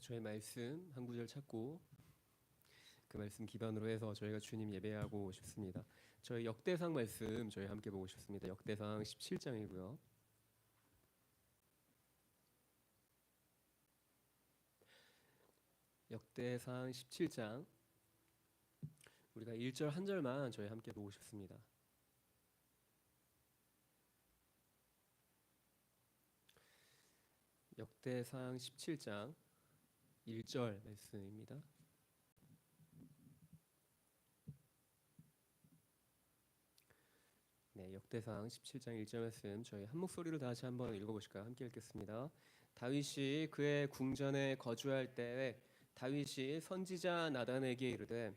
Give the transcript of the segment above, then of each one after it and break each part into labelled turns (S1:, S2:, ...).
S1: 저희 말씀 한 구절 찾고 그 말씀 기반으로 해서 저희가 주님 예배하고 싶습니다. 저희 역대상 말씀 저희 함께 보고 싶습니다. 역대상 17장이고요. 역대상 17장 우리가 1절 한 절만 저희 함께 보고 싶습니다. 역대상 17장 1절 말씀입니다. 네, 역대상 17장 1절 말씀 저희 한 목소리로 다시 한번 읽어보실까요? 함께 읽겠습니다. 다윗이 그의 궁전에 거주할 때에 다윗이 선지자 나단에게 이르되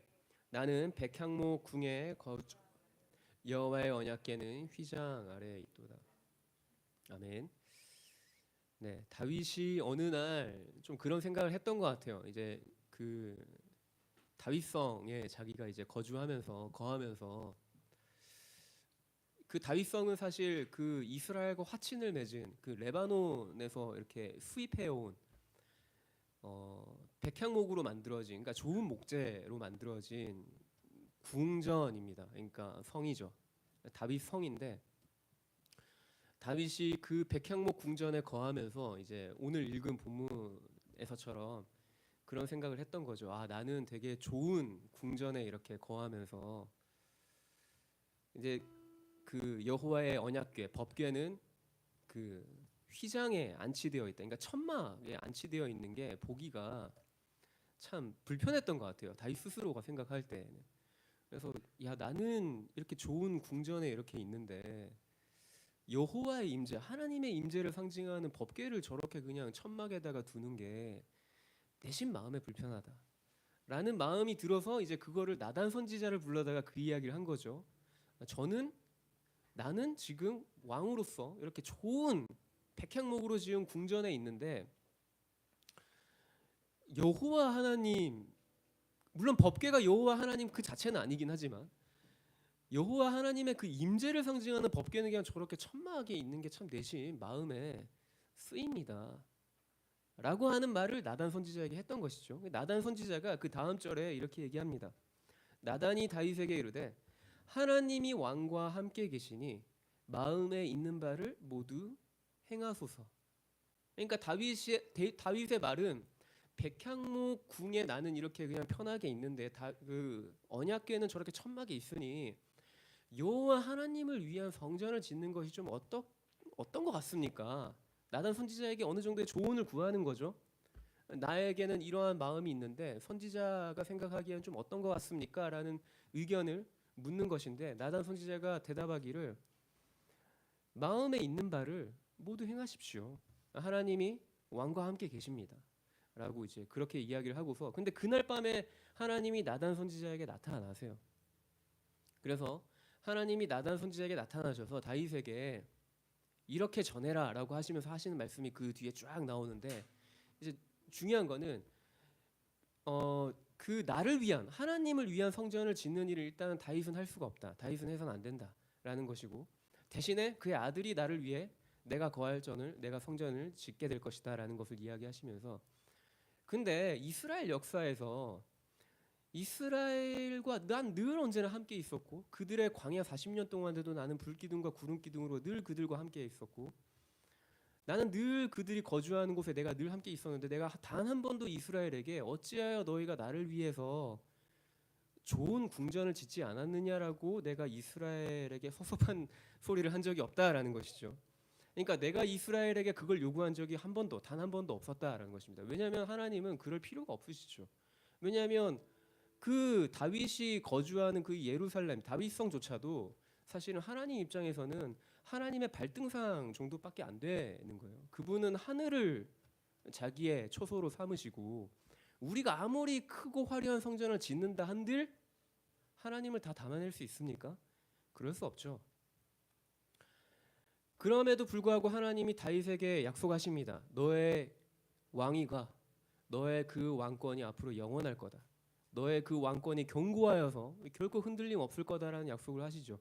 S1: 나는 백향목 궁에 거주 여호와의 언약궤는 휘장 아래에 있도다. 아멘. 네, 다윗이 어느 날 좀 그런 생각을 했던 것 같아요. 이제 그 다윗성에 자기가 이제 거하면서 그 다윗성은 사실 그 이스라엘과 화친을 맺은 그 레바논에서 이렇게 수입해온 백향목으로 만들어진, 그러니까 좋은 목재로 만들어진 궁전입니다. 그러니까 성이죠. 다윗 성인데 다윗이 그 백향목 궁전에 거하면서 이제 오늘 읽은 본문에서처럼 그런 생각을 했던 거죠. 아, 나는 되게 좋은 궁전에 이렇게 거하면서 이제 그 여호와의 언약궤, 법궤는 그 휘장에 안치되어 있다. 그러니까 천막에 안치되어 있는 게 보기가 참 불편했던 것 같아요. 다윗 스스로가 생각할 때는. 그래서 야, 나는 이렇게 좋은 궁전에 이렇게 있는데 여호와의 임재, 하나님의 임재를 상징하는 법궤를 저렇게 그냥 천막에다가 두는 게 내심 마음에 불편하다 라는 마음이 들어서 이제 그거를 나단 선지자를 불러다가 그 이야기를 한 거죠. 나는 지금 왕으로서 이렇게 좋은 백향목으로 지은 궁전에 있는데 여호와 하나님, 물론 법궤가 여호와 하나님 그 자체는 아니긴 하지만 여호와 하나님의 그 임재를 상징하는 법궤는 그냥 저렇게 천막에 있는 게 참 내심 마음에 쓰입니다 라고 하는 말을 나단 선지자에게 했던 것이죠. 나단 선지자가 그 다음 절에 이렇게 얘기합니다. 나단이 다윗에게 이르되 하나님이 왕과 함께 계시니 마음에 있는 바를 모두 행하소서. 그러니까 다윗의 말은 백향목 궁에 나는 이렇게 그냥 편하게 있는데 그 언약궤는 저렇게 천막에 있으니 여호와 하나님을 위한 성전을 짓는 것이 좀 어떤 것 같습니까? 나단 선지자에게 어느 정도의 조언을 구하는 거죠. 나에게는 이러한 마음이 있는데 선지자가 생각하기에는 좀 어떤 것 같습니까? 라는 의견을 묻는 것인데 나단 선지자가 대답하기를 마음에 있는 바를 모두 행하십시오. 하나님이 왕과 함께 계십니다. 라고 이제 그렇게 이야기를 하고서 근데 그날 밤에 하나님이 나단 선지자에게 나타나세요. 그래서 하나님이 나단 선지자에게 나타나셔서 다윗에게 이렇게 전해라라고 하시면서 하시는 말씀이 그 뒤에 쫙 나오는데 이제 중요한 거는 그 나를 위한 하나님을 위한 성전을 짓는 일을 일단은 다윗은 할 수가 없다. 다윗은 해서는 안 된다라는 것이고 대신에 그의 아들이 나를 위해 내가 내가 성전을 짓게 될 것이다라는 것을 이야기하시면서 근데 이스라엘 역사에서 이스라엘과 난 늘 언제나 함께 있었고 그들의 광야 40년 동안에도 나는 불기둥과 구름기둥으로 늘 그들과 함께 있었고 나는 늘 그들이 거주하는 곳에 내가 늘 함께 있었는데 내가 단 한 번도 이스라엘에게 어찌하여 너희가 나를 위해서 좋은 궁전을 짓지 않았느냐라고 내가 이스라엘에게 섭섭한 소리를 한 적이 없다라는 것이죠. 그러니까 내가 이스라엘에게 그걸 요구한 적이 단 한 번도 없었다라는 것입니다. 왜냐하면 하나님은 그럴 필요가 없으시죠. 왜냐하면 그 다윗이 거주하는 그 예루살렘 다윗성조차도 사실은 하나님 입장에서는 하나님의 발등상 정도밖에 안 되는 거예요. 그분은 하늘을 자기의 초소로 삼으시고 우리가 아무리 크고 화려한 성전을 짓는다 한들 하나님을 다 담아낼 수 있습니까? 그럴 수 없죠. 그럼에도 불구하고 하나님이 다윗에게 약속하십니다. 너의 왕위가 너의 그 왕권이 앞으로 영원할 거다. 너의 그 왕권이 견고하여서 결코 흔들림 없을 거다라는 약속을 하시죠.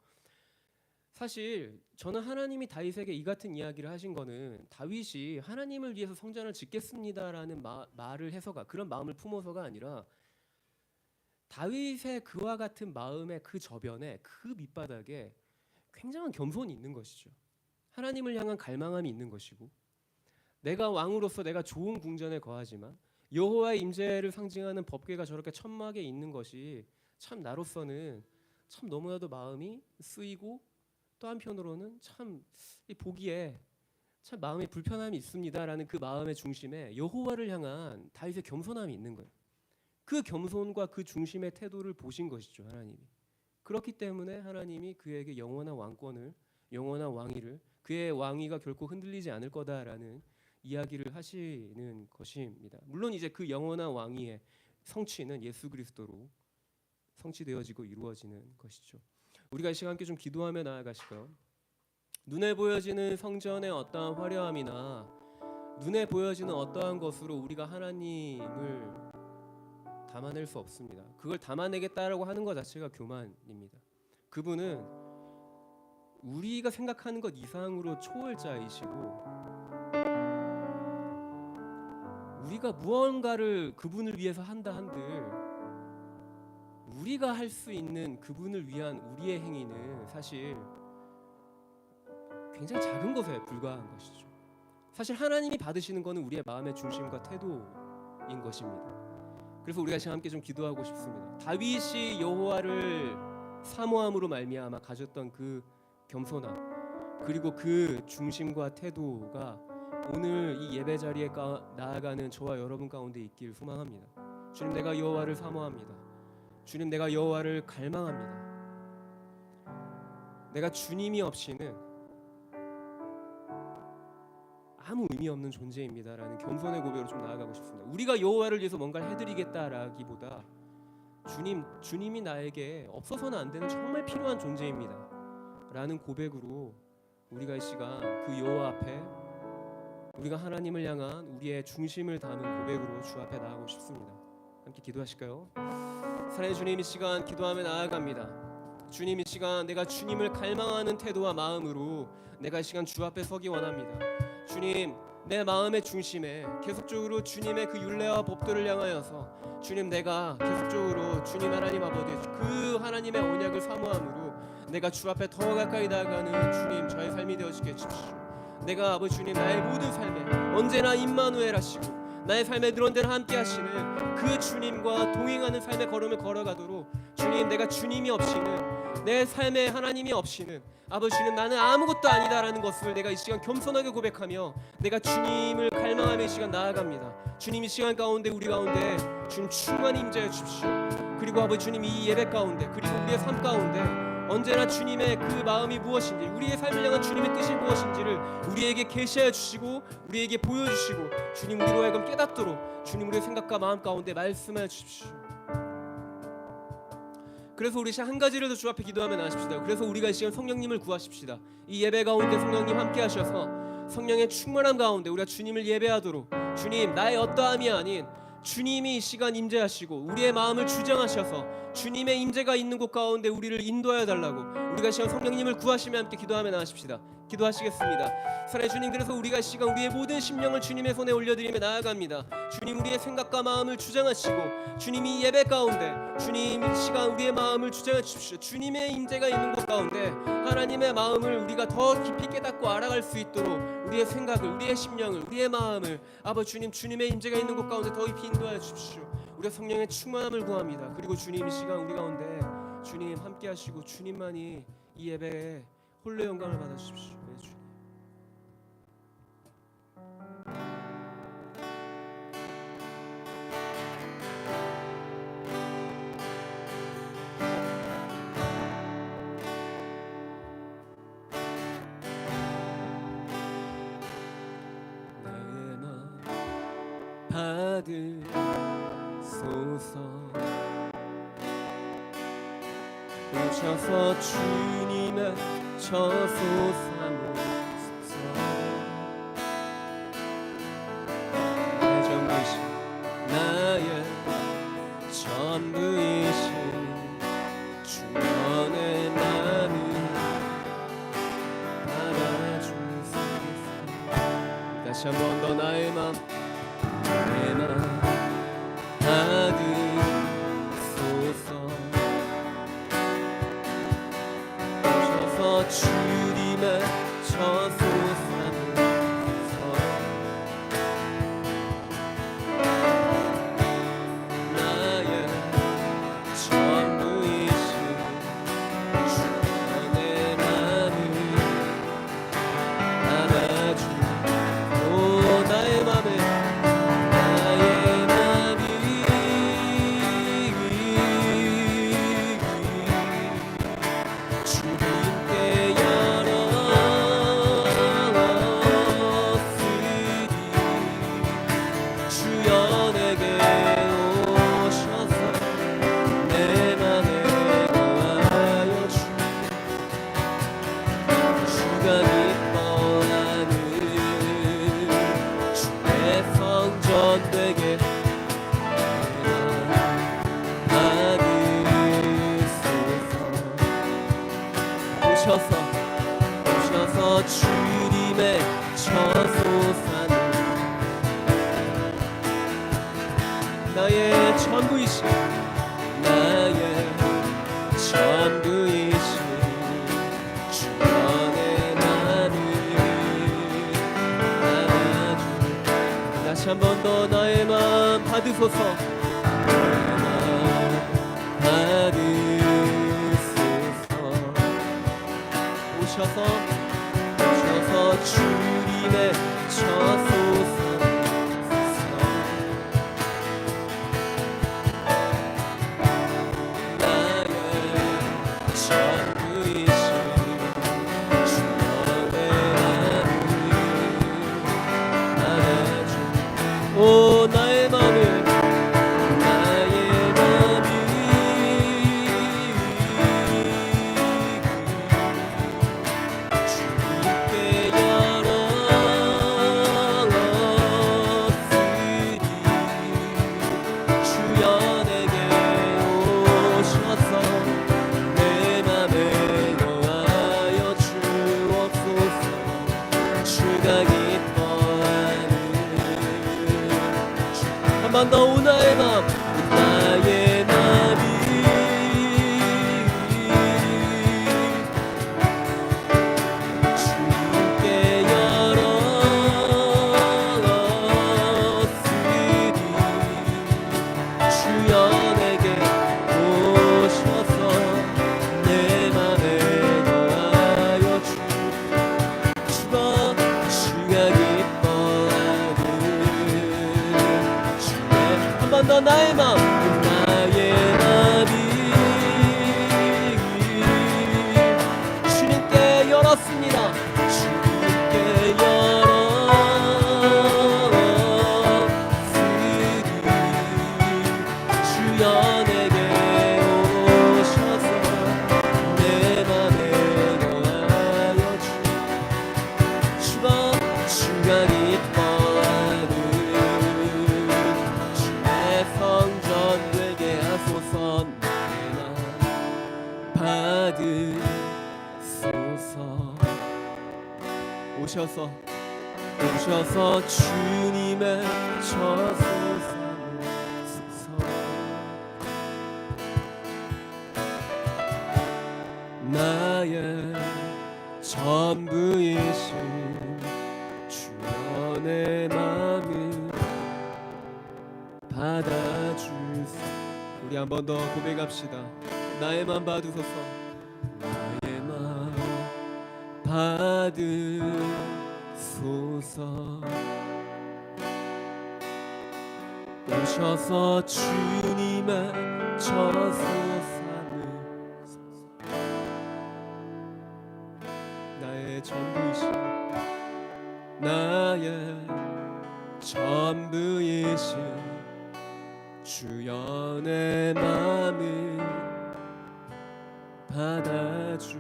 S1: 사실 저는 하나님이 다윗에게 이 같은 이야기를 하신 거는 다윗이 하나님을 위해서 성전을 짓겠습니다라는 말을 해서가, 그런 마음을 품어서가 아니라 다윗의 그와 같은 마음의 그 저변에, 그 밑바닥에 굉장한 겸손이 있는 것이죠. 하나님을 향한 갈망함이 있는 것이고, 내가 왕으로서 내가 좋은 궁전에 거하지만 여호와의 임재를 상징하는 법궤가 저렇게 천막에 있는 것이 참 나로서는 참 너무나도 마음이 쓰이고, 또 한편으로는 참 보기에 참 마음에 불편함이 있습니다라는 그 마음의 중심에 여호와를 향한 다윗의 겸손함이 있는 거예요. 그 겸손과 그 중심의 태도를 보신 것이죠, 하나님이. 그렇기 때문에 하나님이 그에게 영원한 왕권을, 영원한 왕위를, 그의 왕위가 결코 흔들리지 않을 거다라는 이야기를 하시는 것입니다. 물론 이제 그 영원한 왕위의 성취는 예수 그리스도로 성취되어지고 이루어지는 것이죠. 우리가 이 시간 함께 좀 기도하며 나아가실까요? 눈에 보여지는 성전의 어떠한 화려함이나 눈에 보여지는 어떠한 것으로 우리가 하나님을 담아낼 수 없습니다. 그걸 담아내겠다라고 하는 것 자체가 교만입니다. 그분은 우리가 생각하는 것 이상으로 초월자이시고, 우리가 무언가를 그분을 위해서 한다 한들 우리가 할 수 있는 그분을 위한 우리의 행위는 사실 굉장히 작은 것에 불과한 것이죠. 사실 하나님이 받으시는 것은 우리의 마음의 중심과 태도인 것입니다. 그래서 우리가 지금 함께 좀 기도하고 싶습니다. 다윗이 여호와를 사모함으로 말미암아 가졌던 그 겸손함, 그리고 그 중심과 태도가 오늘 이 예배 자리에 나아가는 저와 여러분 가운데 있길 소망합니다. 주님, 내가 여호와를 사모합니다. 주님, 내가 여호와를 갈망합니다. 내가 주님이 없이는 아무 의미 없는 존재입니다라는 겸손의 고백으로 좀 나아가고 싶습니다. 우리가 여호와를 위해서 뭔가를 해드리겠다라기보다 주님이 나에게 없어서는 안 되는 정말 필요한 존재입니다라는 고백으로 우리가 이 시간 그 여호와 앞에 우리가 하나님을 향한 우리의 중심을 담은 고백으로 주 앞에 나아가고 싶습니다. 함께 기도하실까요? 사랑의 주님, 이 시간 기도하며 나아갑니다. 주님, 이 시간 내가 주님을 갈망하는 태도와 마음으로 내가 이 시간 주 앞에 서기 원합니다. 주님, 내 마음의 중심에 계속적으로 주님의 그 율례와 법도를 향하여서 주님, 내가 계속적으로 주님 하나님 아버지 그 하나님의 언약을 사모함으로 내가 주 앞에 더 가까이 나아가는 주님 저의 삶이 되어지게 해주십시오. 내가 아버지 주님 나의 모든 삶에 언제나 임마누엘 하시고 나의 삶에 늘언대로 함께 하시는 그 주님과 동행하는 삶의 걸음을 걸어가도록 주님, 내가 주님이 없이는 내 삶에 하나님이 없이는 아버지 주님 나는 아무것도 아니다라는 것을 내가 이 시간 겸손하게 고백하며 내가 주님을 갈망하며 이 시간 나아갑니다. 주님, 이 시간 가운데 우리 가운데 주님 충만히 임재해 주십시오. 그리고 아버지 주님 이 예배 가운데 그리고 우리의 삶 가운데 언제나 주님의 그 마음이 무엇인지, 우리의 삶을 향한 주님의 뜻이 무엇인지를 우리에게 계시해 주시고 우리에게 보여주시고 주님 우리로 하여금 깨닫도록 주님 우리의 생각과 마음 가운데 말씀해 주십시오. 그래서 우리 한 가지를 더 주 앞에 기도하며 나아십시다. 그래서 우리가 이 시간 성령님을 구하십시다. 이 예배 가운데 성령님 함께 하셔서 성령의 충만함 가운데 우리가 주님을 예배하도록, 주님 나의 어떠함이 아닌 주님이 이 시간 임재하시고 우리의 마음을 주장하셔서 주님의 임재가 있는 곳 가운데 우리를 인도하여 달라고 우리가 이 시간 성령님을 구하시며 함께 기도하며 나아십시다. 기도하시겠습니다. 사랑의 주님, 그래서 우리가 이 시간 우리의 모든 심령을 주님의 손에 올려드리며 나아갑니다. 주님 우리의 생각과 마음을 주장하시고 주님이 예배 가운데 주님 이 시간 우리의 마음을 주장해 주십시오. 주님의 임재가 있는 곳 가운데 하나님의 마음을 우리가 더 깊이 깨닫고 알아갈 수 있도록 우리의 생각을, 우리의 심령을, 우리의 마음을 아버지 주님 주님의 임재가 있는 곳 가운데 더 깊이 인도하여 주십시오. 우리가 성령의 충만함을 구합니다. 그리고 주님 이 시간 우리 가운데 주님 함께 하시고 주님만이 이 예배에 홀로 영광을 받아 주십시오. 네, 주님. 내 맘 받으소서. 오셔서 주님의 저소 삼으소서. 나의 전부이신 나의 전부이신 주님의 나는 다시 한 번 더 나의 맘 받으소서. 오셔서 주님의 저소 삼으소서. 나의 전부이신 주의 맘을 안아주고 나의 맘에 나의 맘이 주님께 열었으리 주여 내게 오셔서 내 맘에 거하여 주가 기뻐하는 주의 성전 되게 오셔서 주님의 저소산 나의 전부이신 주여 내 맘을 안아주. 다시 한 번 더 나의 맘 받으소서. 나의 맘 받으소서. 오셔서 주님의 저소산 오 나의 맘을 주님께 열었으리 주여 내게 오셔서 내 맘에 거하여 주옵소서. 주가 기뻐하는 한 번 더 오 나의 맘 나의 맘이 주님께 열었으리 주여 내게 오셔서 내 맘에 거하여 주가 기뻐하는 한 번 더 나의 맘 주님께 열었습니다. 주님께 열었으리 주여 내게 오셔서 내 맘에 거하여 주가 기뻐하는 주의 성전 되게 하소서. 내 맘 받으소서. 오셔서 주님의 저소산을 나의 전부이신 주여 내 맘을 받아주소. 우리 한 번 더 고백합시다. 나의 맘 받으소서. 나의 맘 받으소서. 오셔서 주님의 저소산을 나의 전부이신 주여 내 맘을 받아주.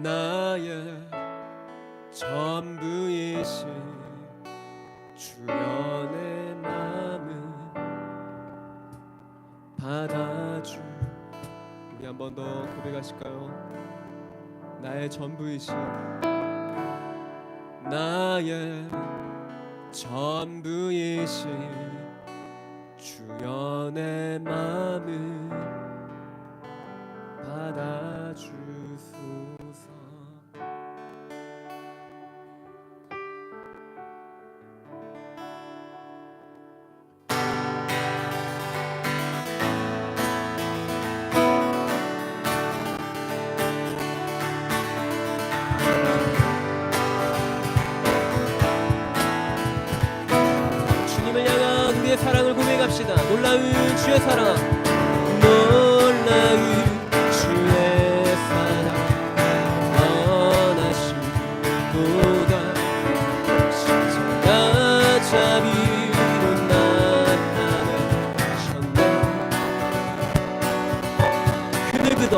S1: 나의 전부이신 주여 내 맘을 받아주. 우리 한번 한 번 더 고백하실까요? 나의 전부이신, 나의 전부이신 주여 내 맘을 받아주소서. 우리의 사랑을 고백합시다. 놀라운 주의 사랑, 놀라운 주의 사랑, 원하신 보다 십자가 자비로 나타나셨네. 그들그도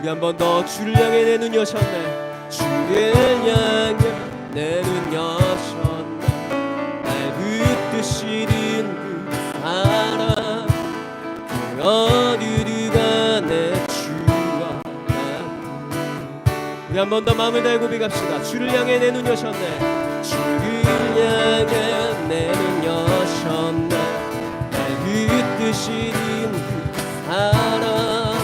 S1: 우리 한 번 더 주를 향해 내 눈 여셨네. 주를 향해 내 눈 여셨네. 날 붙드시는 그 사랑 어디를 가내 주와 같으니. 우리 한 번 더 마음을 다해 고백합시다. 주를 향해 내 눈 여셨네. 주를 향해 내 눈 여셨네. 날 붙드시는 그 사랑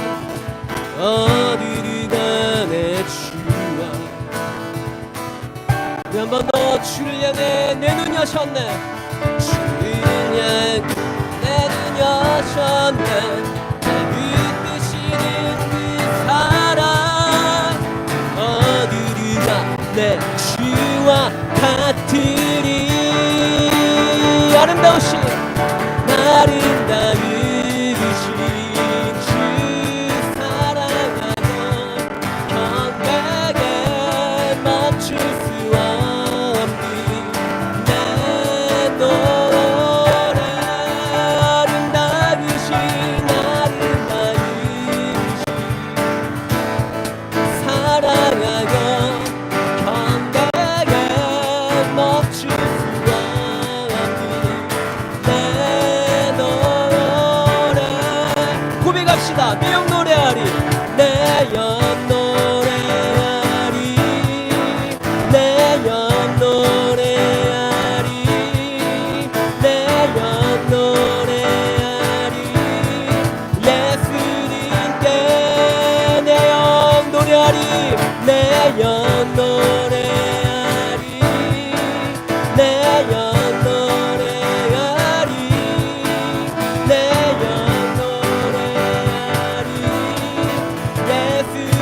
S1: 어디를 가내 주와. 우리 한 번 더 주를 향해 내 눈 여셨네. 주를 향해 내 눈 여셨네. 날 붙드시는 그 사랑 어디를 같으리. 아름다우신 아름다우신 주 사랑하며 경배에 멈출 수 없니 내 노래. 아름다우신 사랑하며 경배에 멈출 수 없니 내 노래. 고백합시다. 내 영 노래하리 내 영 노래하리 내 영 노래하리 내 영 노래하리 예수님께 내 영 노래하리 내 영 노래하리 내 영 노래하리 내 영 노래하리 예수님.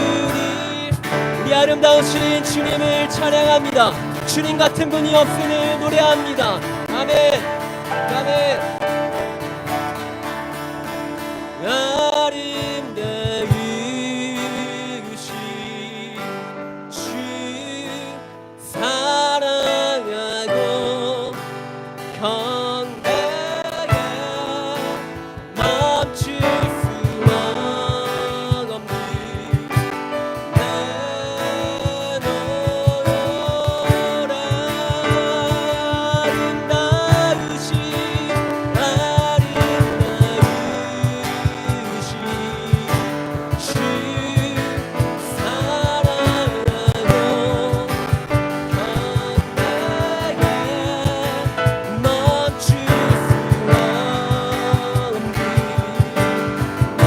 S1: 우리 아름다우신 주님을 찬양합니다. 주님 같은 분이 없으니 노래합니다. 아멘 아멘. 아름다우신 주 사랑하고 경배에 멈출 수 없니 내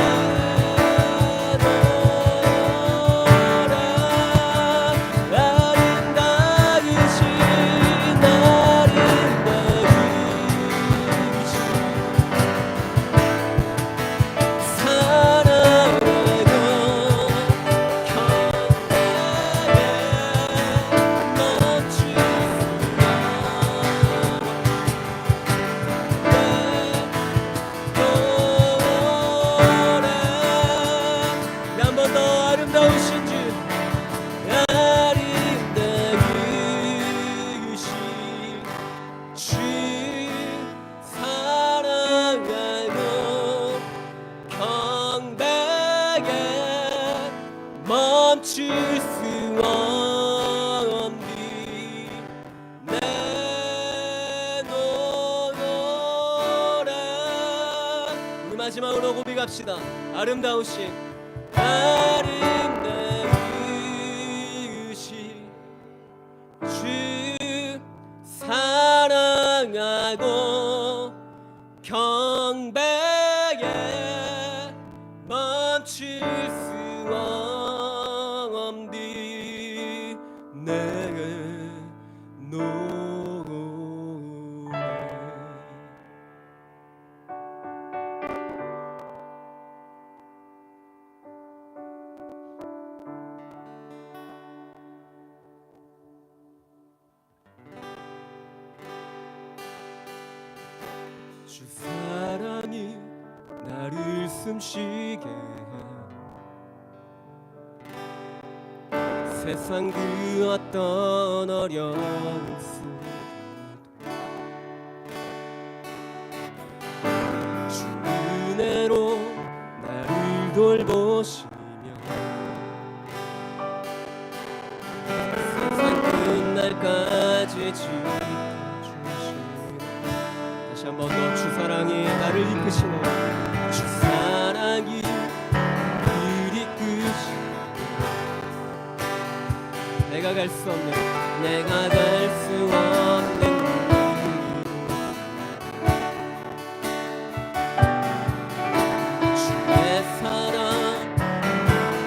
S1: 노래. 아름다우신 주 사랑하고 멈출 수 없니 내 노래. 아름다우신 멈출 수 없니 내 노래. 우리 마지막으로 고백합시다. 아름다우신 주 사랑하고 경배에 멈출 수 없니 내 노래. 주 사랑이 나를 숨쉬게 해 세상 그 어떤 어려움 속에도 주 은혜로 나를 돌보시며 세상 끝날까지 지켜주시네. 다시 한 번 더 주 사랑이 나를 이끄시네. 주 사랑이 나를 이끄시네. 내가 갈 수 없는 주의 사랑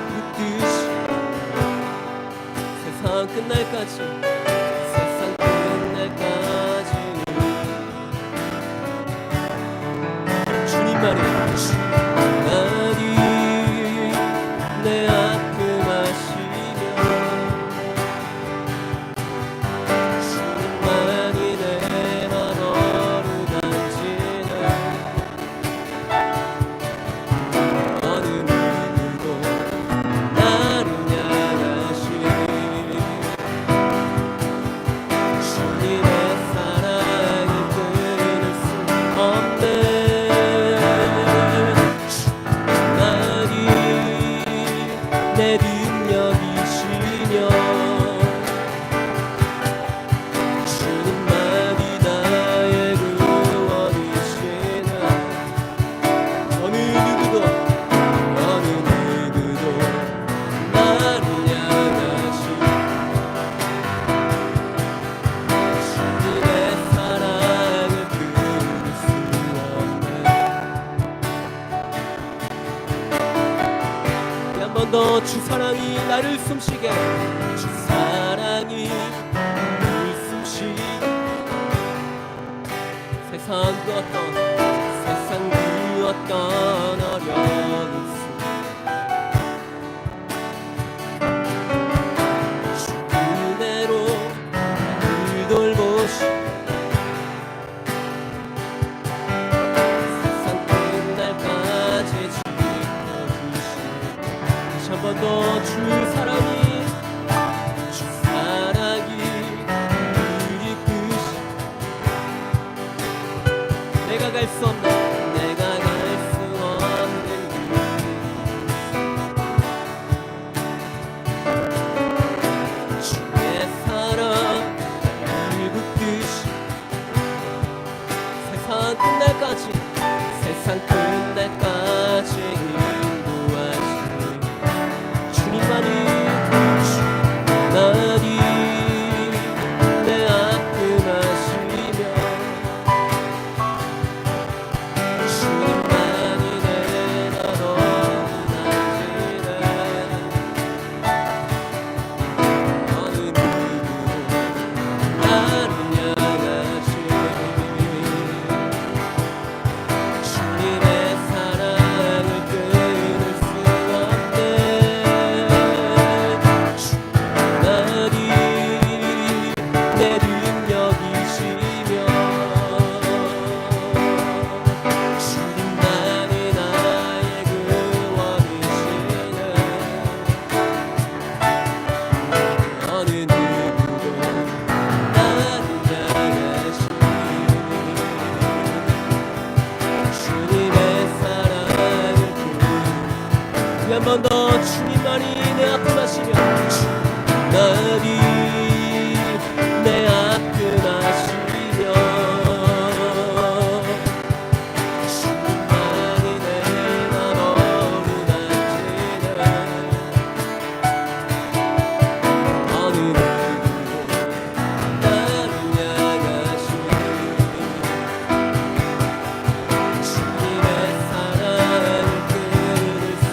S1: 붙드시 세상 끝날까지 주님만이 내 아픔 아시며 주님만이 더 주 사랑이 나를 숨쉬게, 주 사랑이 나를 숨쉬게. 세상 그 어떤 어려운 주 은혜로 나를 돌보시, 세상 끝날까지 지켜주시. 다시 한 번 더 주 사랑이 우리 끝이, 내가 갈 수 없는 끝날까지, 세상 끝날까지 인도하시 주님만이, 주님만이 내 아픔하시며, 주님만이 내 너무나지는 어느 누구도 나를 향하시 한 번 더 주님만이 내 아픔하시며, 주님만이 내 아픔하시며, 주님만이 내 너무나지는 어느 누구도 나를 향하시며, 주님의 사랑을 끊을 수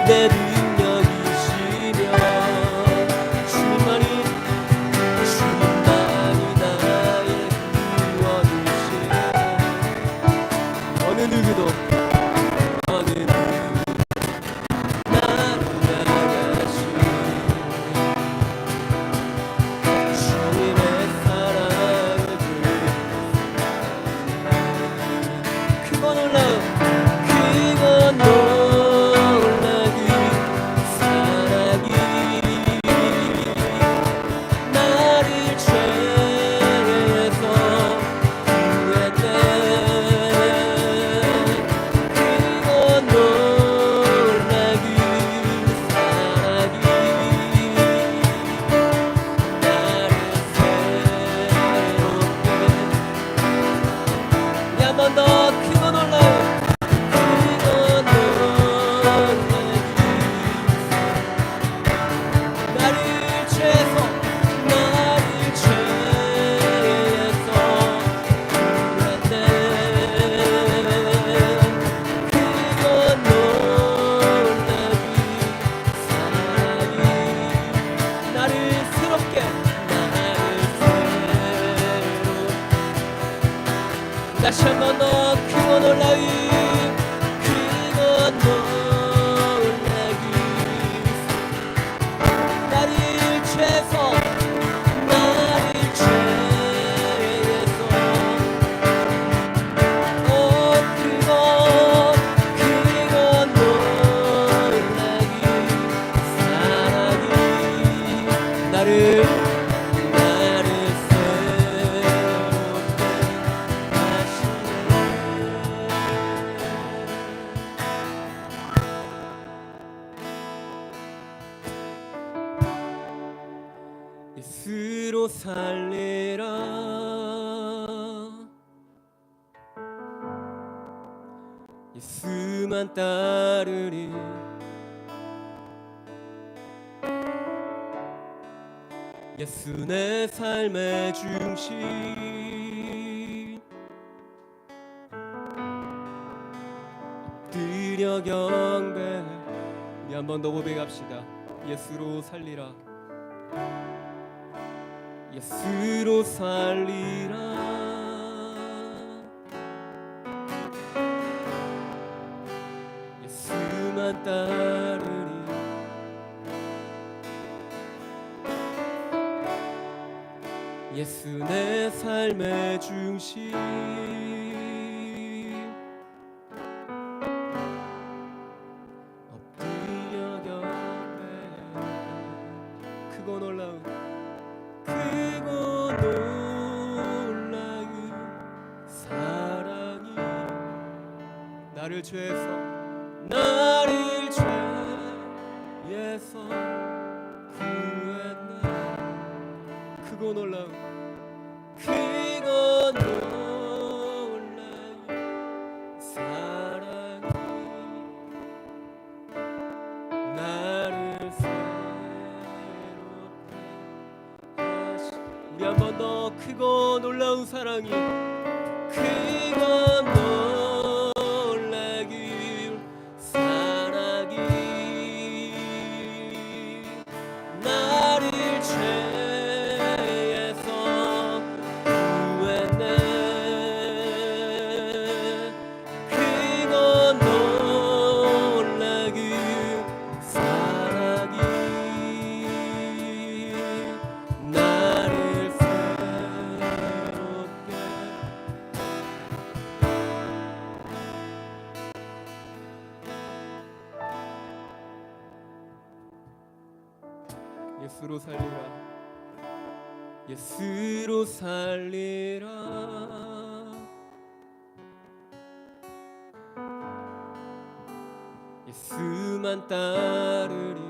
S1: 내 능력이시며, 주님만이 나의 구원이시며, 어느 누구도 나를 향하시며, 주님의 사랑을 그건 놀라움, 그건 놀라기 사랑이 나를 죄에서 구했네. 그건 놀라기 사랑이 나를 새롭게. 한 번 더 그건 놀라요. 다시 한 번 더 그거 놀라위, 그거 놀라기 나를 죄에서 그거 놀라기 사랑이 나를 예수로 살리라, 예수만 따르리. 예수 내 삶의 중심, 한 번 더 고백합시다. 예수로 살리라. 예수로 살리라. 예수만 따르리. 예수 내 삶의 중심. 엎드려 경배. 크고 놀라운 사랑이 나를 죄에서 구했네. 크고 놀라운 사랑이 나를 새롭게 하시. 우리 한 번 더 크고 놀라운 사랑이 크고 놀라길 사랑이 나를 죄에서 구했네. 크고 놀라길 사랑이 나를 새롭게. 예수로 살리라. 예수로 살리라. 예수만 따르리.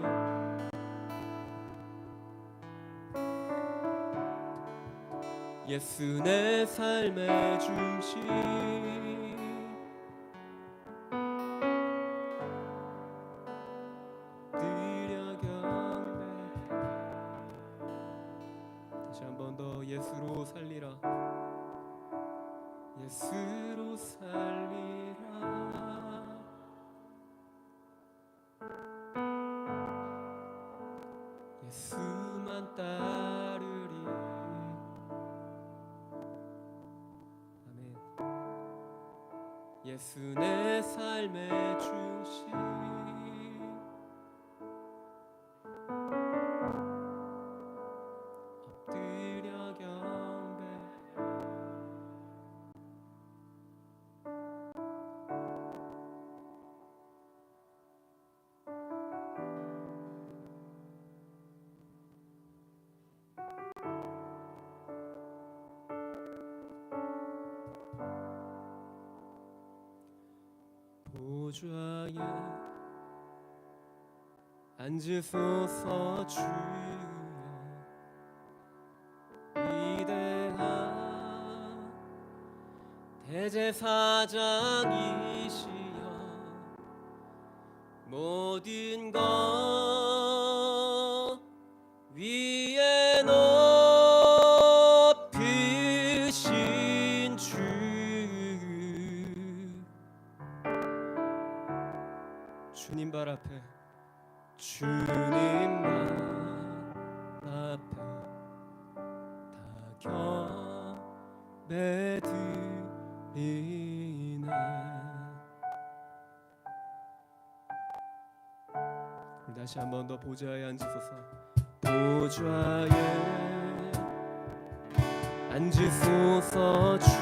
S1: 예수 내 삶의 중심. 한 번 더 예수로 살리라. 예수로 살리라. 예수만 따르리. 아멘. 예수 내 삶의 중심. 보좌에 앉으소서 주여. 위대한 대제사장이시여. 모든 것 위에 높으신 주. 주님 발 앞에, 주님 발 앞에 다 경배드리네. 다시 한 번 더 보좌에 앉으소서. 보좌에 앉으소서 주여.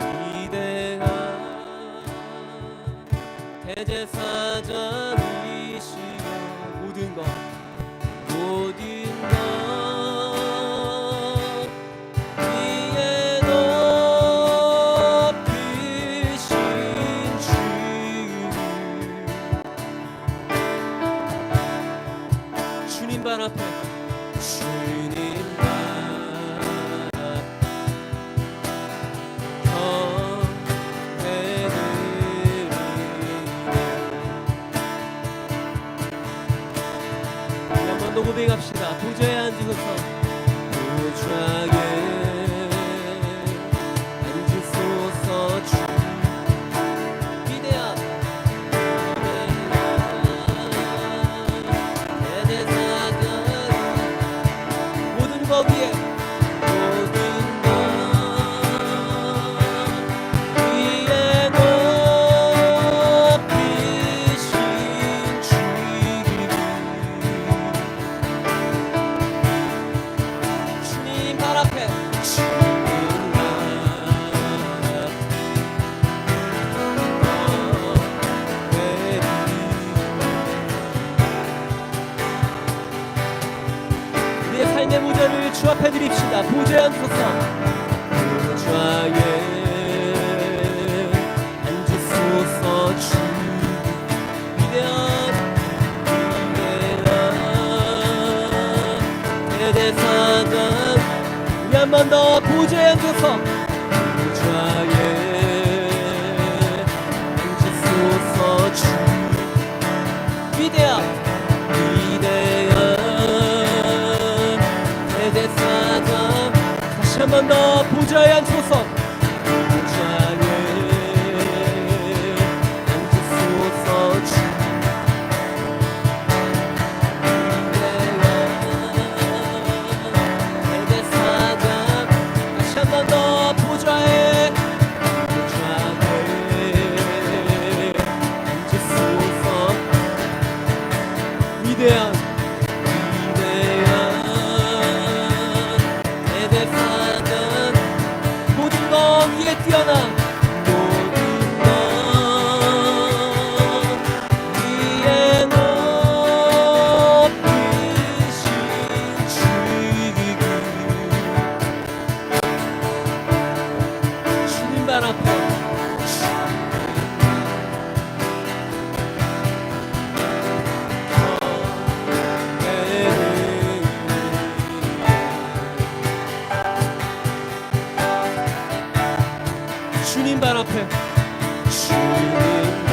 S1: 위대한 대제사장이시여. 모든 것 위에 높으신 주. 주님 발 앞에, 주님 발 또 고백합시다. 보좌에 앉으소서. 보좌에 앉으소서 주. 위대한 드립시다. 보좌에 앉으소서. 보좌에 앉으소서. 주 위대한 대대사장 우리 한 번 더 보좌에 앉으소서. 보좌에 앉으소서. 주 위대한 대대사장 다시 한 번 더 보좌에 앉으소서. 보좌에 앉으소서. 주 위대한 대대사장 모든 것 위에 뛰어난 모든 것 위에 높으신 주님 발 앞에 주님 발 앞에 주님 발 앞에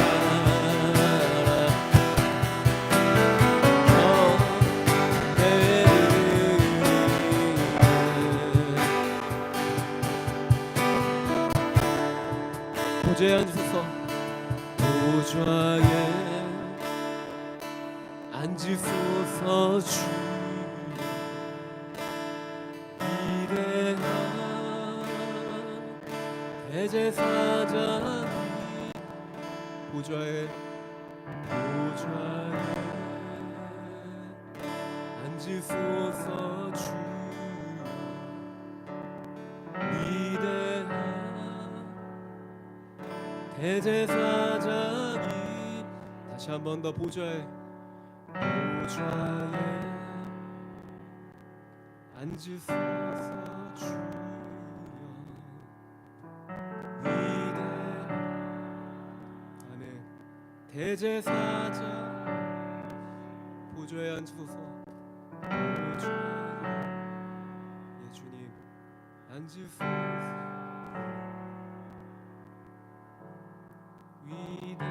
S1: 보좌에 앉으소서. 보좌에 앉으소서. 주 대제사장 보좌에 앉으소서. 주 위대한 대제사장이 다시 한 번 더 보좌에 앉으소서. 주 대제사장 보좌에 앉으소서. 보좌에 예 주님 앉으소서. 위대한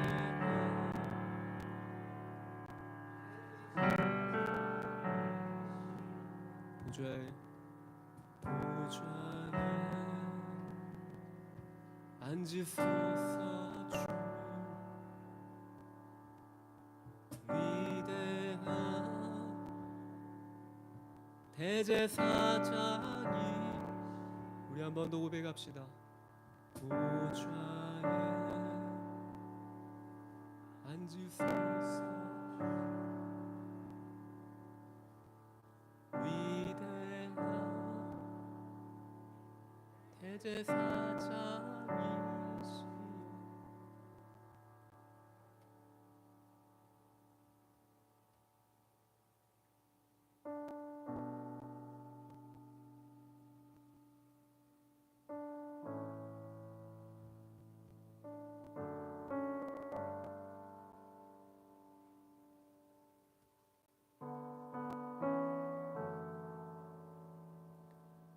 S1: 보좌에 앉으소서. 주 대제사장이 우리 한 번 더 고백합시다. 보좌에 앉으소서. 위대한 대제사장이시여.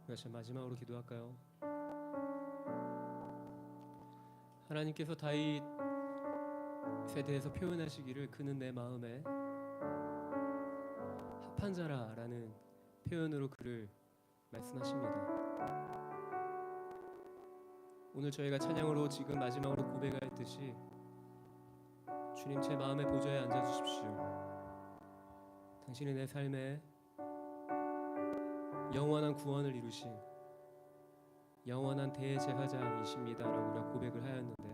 S1: 다시 마지막으로 기도할까요? 하나님께서 다윗에 대해서 표현하시기를 그는 내 마음에 합한 자라라는 표현으로 그를 말씀하십니다. 오늘 저희가 찬양으로 지금 마지막으로 고백하였듯이 주님 제 마음의 보좌에 앉아주십시오. 당신이 내 삶에 영원한 구원을 이루신 영원한 대제사장이십니다라고 우리가 고백을 하였는데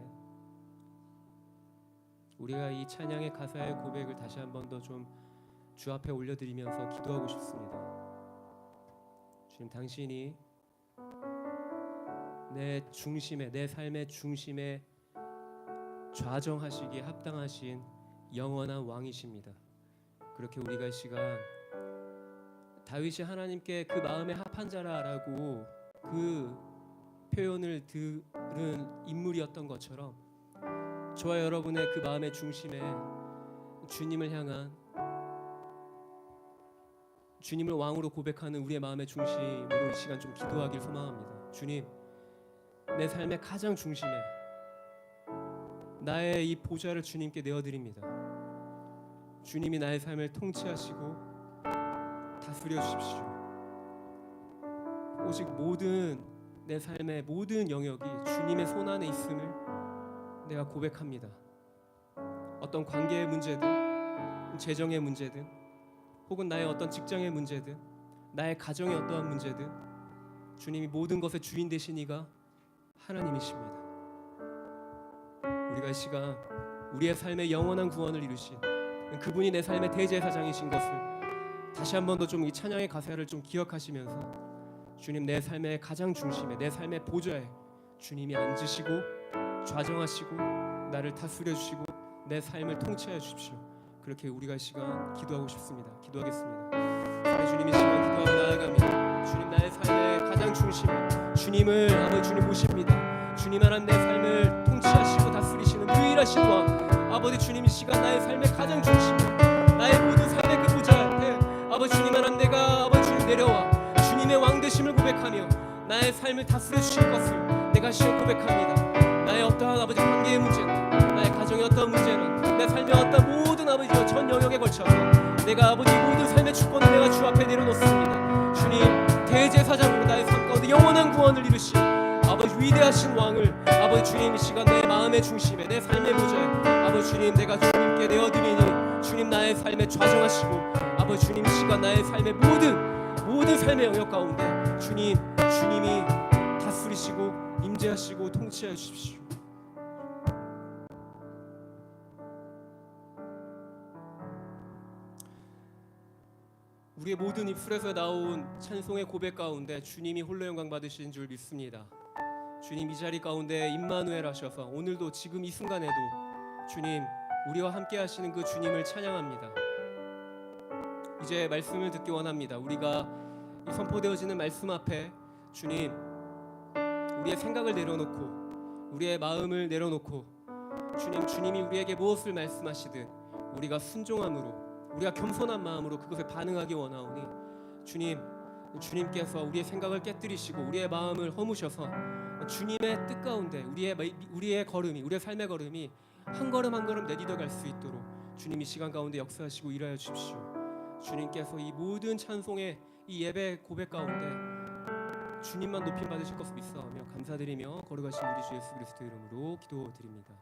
S1: 우리가 이 찬양의 가사의 고백을 다시 한 번 더 좀 주 앞에 올려드리면서 기도하고 싶습니다. 주님 당신이 내 중심에 내 삶의 중심에 좌정하시기에 합당하신 영원한 왕이십니다. 그렇게 우리가 이 시간 다윗이 하나님께 그 마음에 합한 자라라고 그 표현을 들은 인물이었던 것처럼 저와 여러분의 그 마음의 중심에 주님을 향한, 주님을 왕으로 고백하는 우리의 마음의 중심으로 이 시간 좀 기도하길 소망합니다. 주님, 내 삶의 가장 중심에 나의 이 보좌를 주님께 내어드립니다. 주님이 나의 삶을 통치하시고 다스려 주십시오. 오직 내 삶의 모든 영역이 주님의 손안에 있음을 내가 고백합니다. 어떤 관계의 문제든, 재정의 문제든, 혹은 나의 어떤 직장의 문제든, 나의 가정의 어떠한 문제든, 주님이 모든 것의 주인 되신 이가 하나님이십니다. 우리가 이 시간 우리의 삶의 영원한 구원을 이루신 그분이 내 삶의 대제사장이신 것을 다시 한 번 더 좀 이 찬양의 가사를 좀 기억하시면서 주님, 내 삶의 가장 중심에, 내 삶의 보좌에 주님이 앉으시고 좌정하시고 나를 다스려 주시고 내 삶을 통치하여 주십시오. 그렇게 우리가 이 시간 기도하고 싶습니다. 기도하겠습니다. 주님, 이 시간 기도하며 나아갑니다. 주님, 나의 삶의 가장 중심에 주님을 아버지 주님 모십니다. 주님 하나님, 내 삶을 통치하시고 다스리시는 유일하신 왕 아버지 주님, 이 시간 나의 삶의 가장 중심에 나의 모든 삶의 그 보좌 앞에 아버지 주님 하나님, 내가 아버지 주님 내려와 주님의 왕 되심을 고백하며 나의 삶을 다스려 주실 것을 내가 시험 고백합니다. 나의 어떠한 아버지 관계의 문제나 나의 가정의 어떠한 문제나 내 삶의 어떠한 모든 아버지 전 영역에 걸쳐서 내가 아버지 모든 삶의 주권을 내가 주 앞에 내려놓습니다. 주님, 대제사장으로 나의 삶 가운데 영원한 구원을 이루신 아버지 위대하신 왕을 아버지 주님, 이 시간 내 마음의 중심에 내 삶의 보좌에 아버지 주님, 내가 주님께 내어드리니 주님 나의 삶에 좌정하시고 아버지 주님, 이 시간 나의 삶의 모든 삶의 영역 가운데 주님이 다스리시고 임재하시고 통치하여 주십시오. 우리의 모든 입술에서 나온 찬송의 고백 가운데 주님이 홀로 영광 받으신 줄 믿습니다. 주님, 이 자리 가운데 임마누엘 하셔서 오늘도 지금 이 순간에도 주님, 우리와 함께 하시는 그 주님을 찬양합니다. 이제 말씀을 듣기 원합니다. 우리가 이 선포되어지는 말씀 앞에 주님, 우리의 생각을 내려놓고 우리의 마음을 내려놓고 주님이 우리에게 무엇을 말씀하시든 우리가 순종함으로, 우리가 겸손한 마음으로 그것에 반응하기 원하오니 주님께서 우리의 생각을 깨뜨리시고 우리의 마음을 허무셔서 주님의 뜻 가운데 우리의 걸음이, 우리의 삶의 걸음이 한 걸음 한 걸음 내딛어갈 수 있도록 주님, 이 시간 가운데 역사하시고 일하여 주십시오. 주님께서 이 모든 찬송의 이 예배 고백 가운데 주님만 높임 받으실 것을 믿사오며 감사드리며 거룩하신 우리 주 예수 그리스도 이름으로 기도드립니다.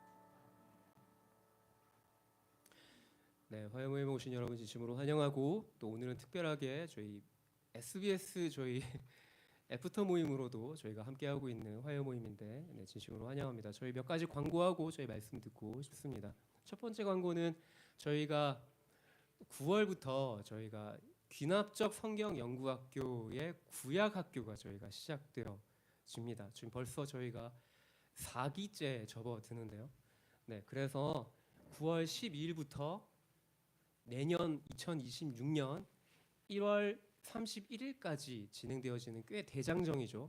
S1: 네, 화요 모임에 오신 여러분 진심으로 환영하고, 또 오늘은 특별하게 저희 SBS 애프터 모임으로도 저희가 함께하고 있는 화요 모임인데 진심으로 환영합니다. 저희 몇 가지 광고하고 저희 말씀 듣고 싶습니다. 첫 번째 광고는 저희가 9월부터 저희가 귀납적 성경 연구학교의 구약학교가 저희가 시작되어집니다. 지금 벌써 저희가 4기째 접어드는데요. 네, 그래서 9월 12일부터 내년 2026년 1월 31일까지 진행되어지는 꽤 대장정이죠.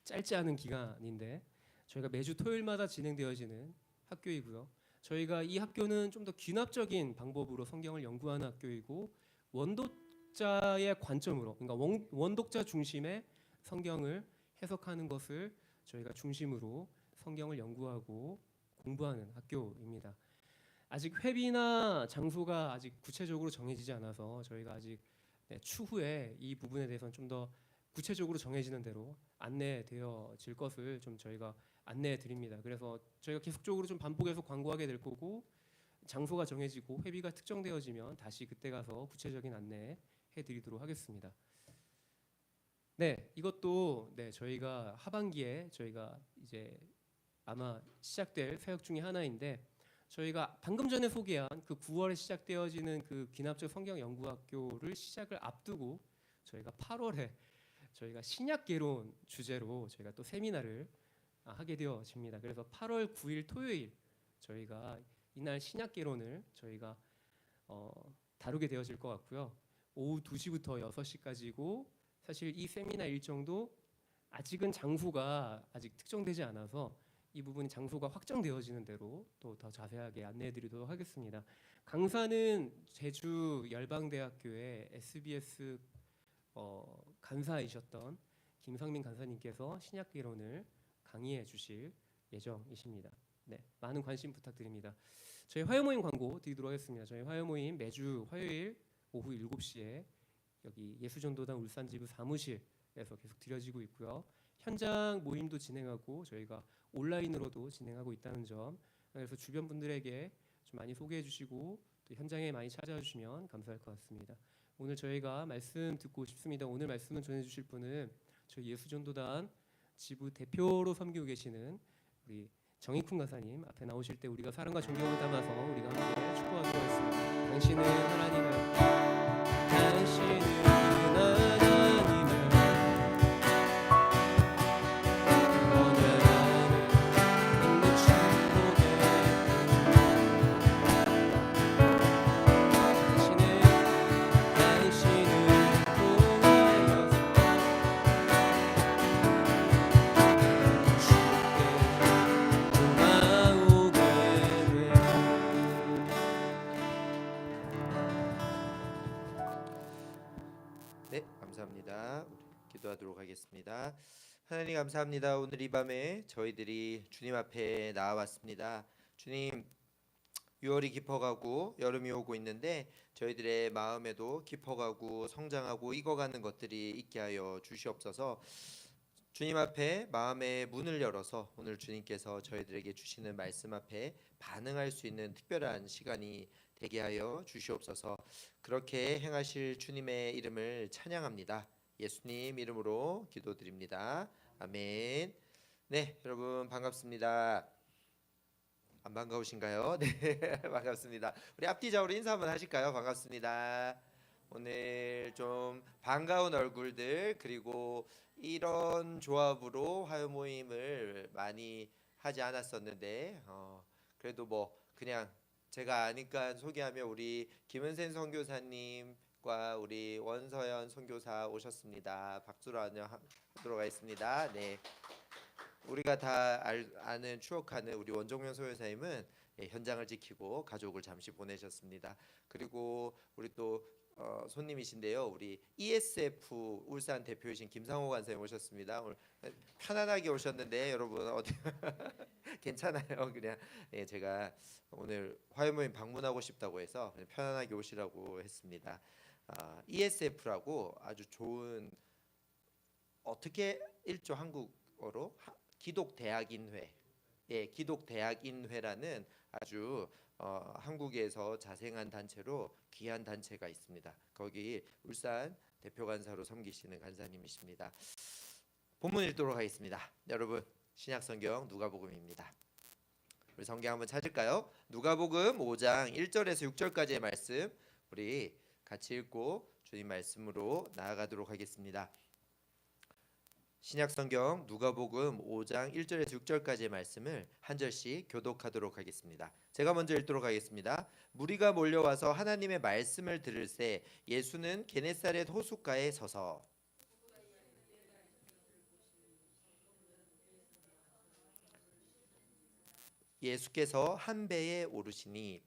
S1: 짧지 않은 기간인데 저희가 매주 토요일마다 진행되어지는 학교이고요. 저희가 이 학교는 좀 더 귀납적인 방법으로 성경을 연구하는 학교이고, 원독자의 관점으로, 그러니까 원독자 중심의 성경을 해석하는 것을 저희가 중심으로 성경을 연구하고 공부하는 학교입니다. 아직 회비나 장소가 아직 구체적으로 정해지지 않아서 저희가 아직 추후에 이 부분에 대해서는 좀 더 구체적으로 정해지는 대로 안내되어질 것을 좀 저희가 안내해 드립니다. 그래서 저희가 계속적으로 좀 반복해서 광고하게 될 거고, 장소가 정해지고 회비가 특정되어지면 다시 그때 가서 구체적인 안내해 드리도록 하겠습니다. 네, 이것도 저희가 하반기에 저희가 이제 아마 시작될 사역 중에 하나인데, 저희가 방금 전에 소개한 그 9월에 시작되어지는 그 귀납적 성경 연구학교를 시작을 앞두고 저희가 8월에 저희가 신약개론 주제로 저희가 또 세미나를 하게 되어집니다. 그래서 8월 9일 토요일 저희가 이날 신약개론을 저희가 다루게 되어질 것 같고요. 오후 2시부터 6시까지고 사실 이 세미나 일정도 아직은 장소가 아직 특정되지 않아서 이 부분이 장소가 확정되어지는 대로 또 더 자세하게 안내해드리도록 하겠습니다. 강사는 제주 열방대학교의 SBS 간사이셨던 김상민 간사님께서 신약개론을 강의해 주실 예정이십니다. 네, 많은 관심 부탁드립니다. 저희 화요 모임 광고 드리도록 하겠습니다. 저희 화요 모임 매주 화요일 오후 7시에 여기 예수전도단 울산지부 사무실에서 계속 드려지고 있고요. 현장 모임도 진행하고 저희가 온라인으로도 진행하고 있다는 점, 그래서 주변 분들에게 좀 많이 소개해 주시고 또 현장에 많이 찾아와 주시면 감사할 것 같습니다. 오늘 저희가 말씀 듣고 싶습니다. 오늘 말씀을 전해 주실 분은 저희 예수전도단 지부 대표로 섬기고 계시는 우리 정익훈 가사님 앞에 나오실 때 우리가 사랑과 존경을 담아서 우리가 함께 축복하도록 하겠습니다. 당신은 하나님의
S2: 네, 감사합니다. 우리 기도하도록 하겠습니다. 하나님 감사합니다. 오늘 이 밤에 저희들이 주님 앞에 나와봤습니다. 주님, 6월이 깊어가고 여름이 오고 있는데 저희들의 마음에도 깊어가고 성장하고 익어가는 것들이 있게 하여 주시옵소서. 주님 앞에 마음의 문을 열어서 오늘 주님께서 저희들에게 주시는 말씀 앞에 반응할 수 있는 특별한 시간이 되게 하여 주시옵소서. 그렇게 행하실 주님의 이름을 찬양합니다. 예수님 이름으로 기도드립니다. 아멘. 네, 여러분 반갑습니다. 안 반가우신가요? 네, 반갑습니다. 우리 앞뒤 좌우로 인사 한번 하실까요? 반갑습니다. 오늘 좀 반가운 얼굴들, 그리고 이런 조합으로 화요 모임을 많이 하지 않았었는데 그래도 뭐 그냥 제가 아니까 소개하면 우리 김은sen 선교사님과 우리 원서연 선교사 오셨습니다. 박수로 안녕하도록 하겠습니다. 네, 우리가 다 아는 추억하는 우리 원종명 선교사님은 현장을 지키고 가족을 잠시 보내셨습니다. 그리고 우리 또 손님이신데요, 우리 ESF 울산 대표이신 김상호 간사님 오셨습니다. 오늘 편안하게 오셨는데 여러분 어디 괜찮아요. 그냥 제가 오늘 화요 모임 방문하고 싶다고 해서 편안하게 오시라고 했습니다. ESF라고 아주 좋은, 어떻게 읽죠 한국어로? 기독대학인회. 예, 기독대학인회라는 아주 한국에서 자생한 단체로 귀한 단체가 있습니다. 거기 울산 대표 간사로 섬기시는 간사님이십니다. 본문 읽도록 하겠습니다. 여러분, 신약성경 누가복음입니다. 우리 성경 한번 찾을까요? 누가복음 5장 1절에서 6절까지의 말씀 우리 같이 읽고 주님 말씀으로 나아가도록 하겠습니다. 신약성경 누가복음 5장 1절에서 6절까지의 말씀을 한 절씩 교독하도록 하겠습니다. 제가 먼저 읽도록 하겠습니다. 무리가 몰려와서 하나님의 말씀을 들을새 예수는 게네사렛 호숫가에 서서 예수께서 한 배에 오르시니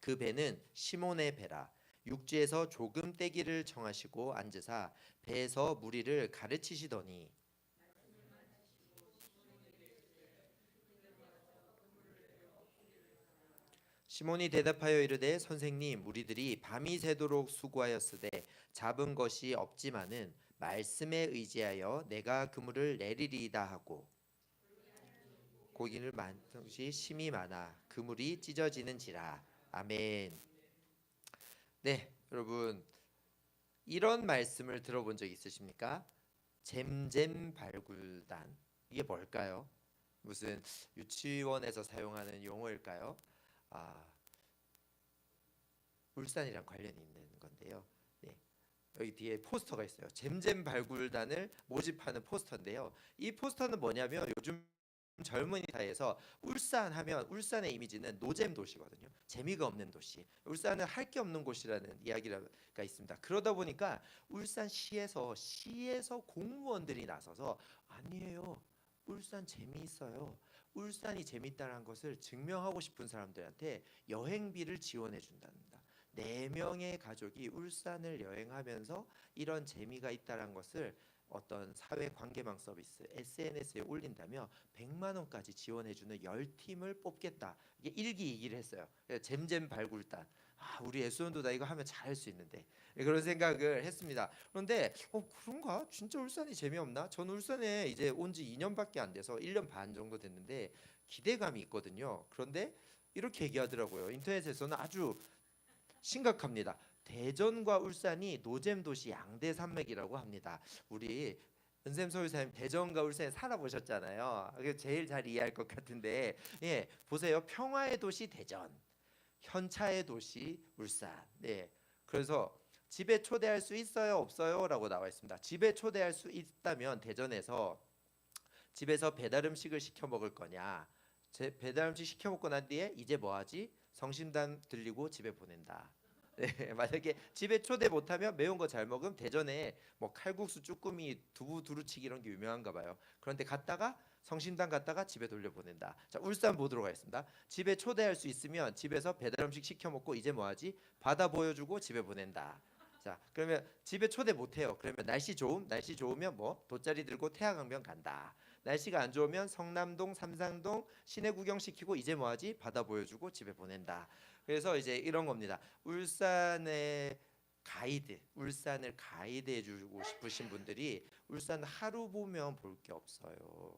S2: 그 배는 시몬의 배라. 육지에서 조금 떼기를 청하시고 앉으사 배에서 무리를 가르치시더니 시몬이 대답하여 이르되 선생님, 우리들이 밤이 새도록 수고하였으되 잡은 것이 없지만은 말씀에 의지하여 내가 그물을 내리리이다 하고 고기를 많듯이 심이 많아 그물이 찢어지는지라. 아멘. 네, 여러분 이런 말씀을 들어본 적 있으십니까? 잼잼발굴단, 이게 뭘까요? 무슨 유치원에서 사용하는 용어일까요? 울산이랑 관련이 있는 건데요. 네, 여기 뒤에 포스터가 있어요. 잼잼발굴단을 모집하는 포스터인데요. 이 포스터는 뭐냐면 요즘 젊은이 사이에서 울산 하면 울산의 이미지는 노잼 도시거든요. 재미가 없는 도시. 울산은 할 게 없는 곳이라는 이야기가 있습니다. 그러다 보니까 울산시에서 공무원들이 나서서 아니에요. 울산 재미있어요. 울산이 재밌다는 것을 증명하고 싶은 사람들한테 여행비를 지원해 준답니다. 4명의 가족이 울산을 여행하면서 이런 재미가 있다는 것을 어떤 사회 관계망 서비스 SNS에 올린다며 100만 원까지 지원해주는 10팀을 뽑겠다. 이게 일기이기를 했어요. 잼잼 발굴단. 우리 에스원도 나 이거 하면 잘할 수 있는데 그런 생각을 했습니다. 그런데 그런가? 진짜 울산이 재미없나? 저는 울산에 이제 온 지 2년밖에 안 돼서 1년 반 정도 됐는데 기대감이 있거든요. 그런데 이렇게 얘기하더라고요. 인터넷에서는 아주 심각합니다. 대전과 울산이 노잼 도시 양대 산맥이라고 합니다. 우리 은샘 서울사님 대전과 울산에 살아보셨잖아요. 그게 제일 잘 이해할 것 같은데, 예, 보세요. 평화의 도시 대전, 현차의 도시 울산. 네, 그래서 집에 초대할 수 있어요, 없어요?라고 나와 있습니다. 집에 초대할 수 있다면 대전에서 집에서 배달 음식을 시켜 먹을 거냐? 배달 음식 시켜 먹고 난 뒤에 이제 뭐 하지? 성심당 들리고 집에 보낸다. 네, 만약에 집에 초대 못하면 매운 거 잘 먹으면 대전에 뭐 칼국수, 쭈꾸미, 두부, 두루치기 이런 게 유명한가 봐요. 그런데 갔다가 성심당 갔다가 집에 돌려보낸다. 자, 울산 보도록 하겠습니다. 집에 초대할 수 있으면 집에서 배달 음식 시켜 먹고 이제 뭐 하지? 바다 보여주고 집에 보낸다. 자, 그러면 집에 초대 못해요. 그러면 날씨 좋으면 뭐 돗자리 들고 태양강변 간다. 날씨가 안 좋으면 성남동, 삼상동 시내 구경시키고 이제 뭐하지? 바다 보여주고 집에 보낸다. 그래서 이제 이런 겁니다. 울산을 가이드해주고 싶으신 분들이 울산 하루 보면 볼 게 없어요.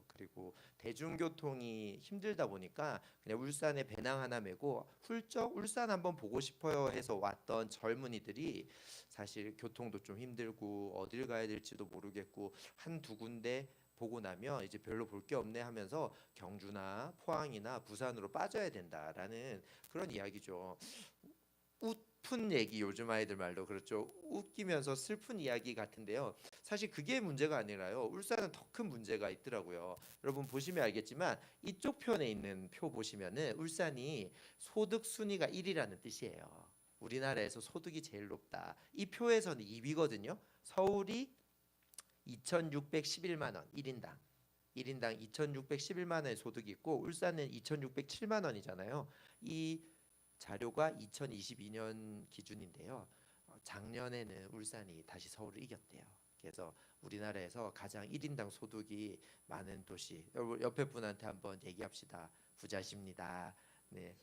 S2: 그리고 대중교통이 힘들다 보니까 그냥 울산에 배낭 하나 메고 훌쩍 울산 한번 보고 싶어요 해서 왔던 젊은이들이 사실 교통도 좀 힘들고 어딜 가야 될지도 모르겠고 한두 군데 보고 나면 이제 별로 볼 게 없네 하면서 경주나 포항이나 부산으로 빠져야 된다라는 그런 이야기죠. 웃픈 얘기, 요즘 아이들 말로 그렇죠. 웃기면서 슬픈 이야기 같은데요. 사실 그게 문제가 아니라요. 울산은 더 큰 문제가 있더라고요. 여러분 보시면 알겠지만 이쪽 편에 있는 표 보시면은 울산이 소득 순위가 1위라는 뜻이에요. 우리나라에서 소득이 제일 높다. 이 표에서는 2위거든요. 서울이 2,611만 원 1인당. 1인당 2,611만 원의 소득이 있고 울산은 2,607만 원이잖아요. 이 자료가 2022년 기준인데요. 작년에는 울산이 다시 서울을 이겼대요. 그래서 우리나라에서 가장 1인당 소득이 많은 도시. 여러분 옆에 분한테 한번 얘기합시다. 부자십니다. 네.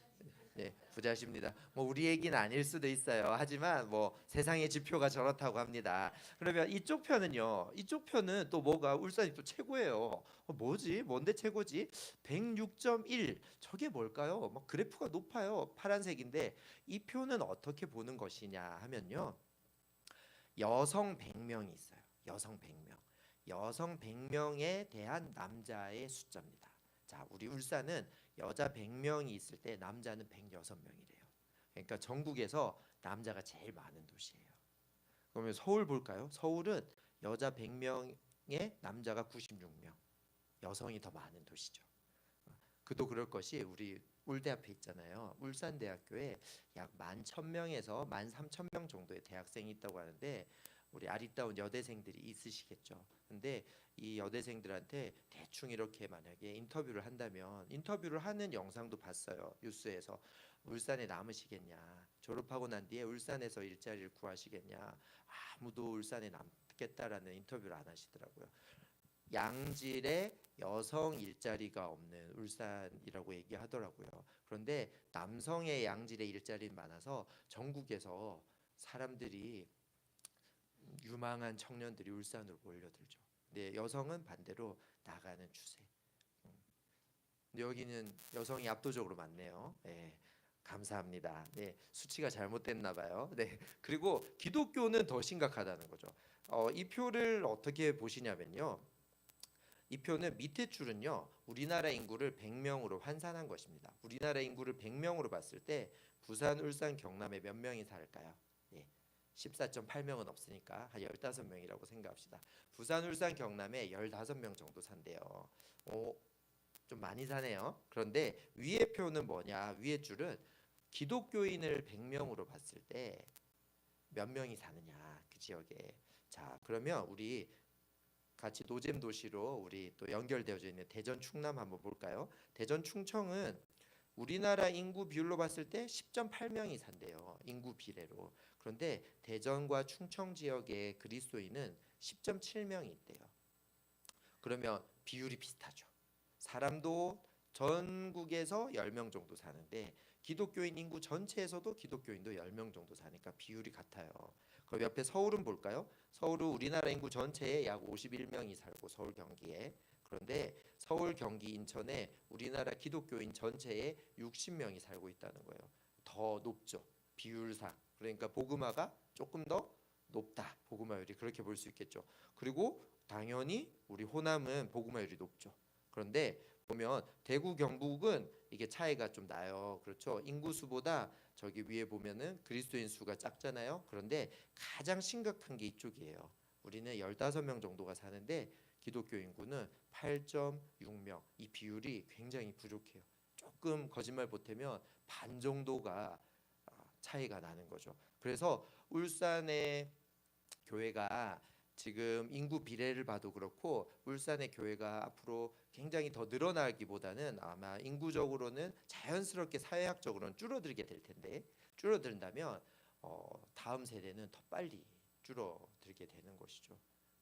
S2: 네, 부자십니다. 뭐 우리 얘기는 아닐 수도 있어요. 하지만 뭐 세상의 지표가 저렇다고 합니다. 그러면 이쪽 편은요. 이쪽 편은 또 뭐가 울산이 또 최고예요. 뭐지? 뭔데 최고지? 106.1. 저게 뭘까요? 막 그래프가 높아요. 파란색인데 이 표는 어떻게 보는 것이냐 하면요. 여성 100명이 있어요. 여성 100명. 여성 100명에 대한 남자의 숫자입니다. 자, 우리 울산은 여자 100명이 있을 때 남자는 106명이래요. 그러니까 전국에서 남자가 제일 많은 도시예요. 그러면 서울 볼까요? 서울은 여자 100명에 남자가 96명. 여성이 더 많은 도시죠. 그도 그럴 것이 우리 울대 앞에 있잖아요. 울산대학교에 약 11,000명에서 13,000명 정도의 대학생이 있다고 하는데 우리 아리따운 여대생들이 있으시겠죠. 근데 이 여대생들한테 대충 이렇게 만약에 인터뷰를 한다면 인터뷰를 하는 영상도 봤어요. 뉴스에서 울산에 남으시겠냐. 졸업하고 난 뒤에 울산에서 일자리를 구하시겠냐. 아무도 울산에 남겠다라는 인터뷰를 안 하시더라고요. 양질의 여성 일자리가 없는 울산이라고 얘기하더라고요. 그런데 남성의 양질의 일자리는 많아서 전국에서 사람들이 유망한 청년들이 울산으로 몰려들죠. 네, 여성은 반대로 나가는 추세. 근데 여기는 여성이 압도적으로 많네요. 네, 감사합니다. 네, 수치가 잘못됐나 봐요. 네, 그리고 기독교는 더 심각하다는 거죠. 이 표를 어떻게 보시냐면요. 이 표는 밑에 줄은요. 우리나라 인구를 100명으로 환산한 것입니다. 우리나라 인구를 100명으로 봤을 때 부산, 울산, 경남에 몇 명이 살까요? 14.8명은 없으니까 한 15명이라고 생각합시다. 부산, 울산, 경남에 15명 정도 산대요. 좀 많이 사네요. 그런데 위의 표는 뭐냐? 위의 줄은 기독교인을 100명으로 봤을 때 몇 명이 사느냐 그 지역에. 자, 그러면 우리 같이 노잼 도시로 우리 또 연결되어져 있는 대전 충남 한번 볼까요? 대전 충청은 우리나라 인구 비율로 봤을 때 10.8명이 산대요. 인구 비례로. 그런데 대전과 충청 지역의 그리스도인은 10.7명이 있대요. 그러면 비율이 비슷하죠. 사람도 전국에서 10명 정도 사는데 기독교인 인구 전체에서도 기독교인도 10명 정도 사니까 비율이 같아요. 그럼 옆에 서울은 볼까요? 서울은 우리나라 인구 전체의 약 51명이 살고 서울 경기에. 그런데 서울 경기 인천에 우리나라 기독교인 전체의 60명이 살고 있다는 거예요. 더 높죠. 비율상. 그러니까 복음화가 조금 더 높다. 복음화율이 그렇게 볼 수 있겠죠. 그리고 당연히 우리 호남은 복음화율이 높죠. 그런데 보면 대구 경북은 이게 차이가 좀 나요. 그렇죠. 인구수보다 저기 위에 보면은 그리스도인 수가 작잖아요. 그런데 가장 심각한 게 이쪽이에요. 우리는 15명 정도가 사는데 기독교 인구는 8.6명. 이 비율이 굉장히 부족해요. 조금 거짓말 보태면 반 정도가 차이가 나는 거죠. 그래서 울산의 교회가 지금 인구 비례를 봐도 그렇고 울산의 교회가 앞으로 굉장히 더 늘어나기보다는 아마 인구적으로는 자연스럽게 사회학적으로는 줄어들게 될 텐데 줄어든다면 다음 세대는 더 빨리 줄어들게 되는 것이죠.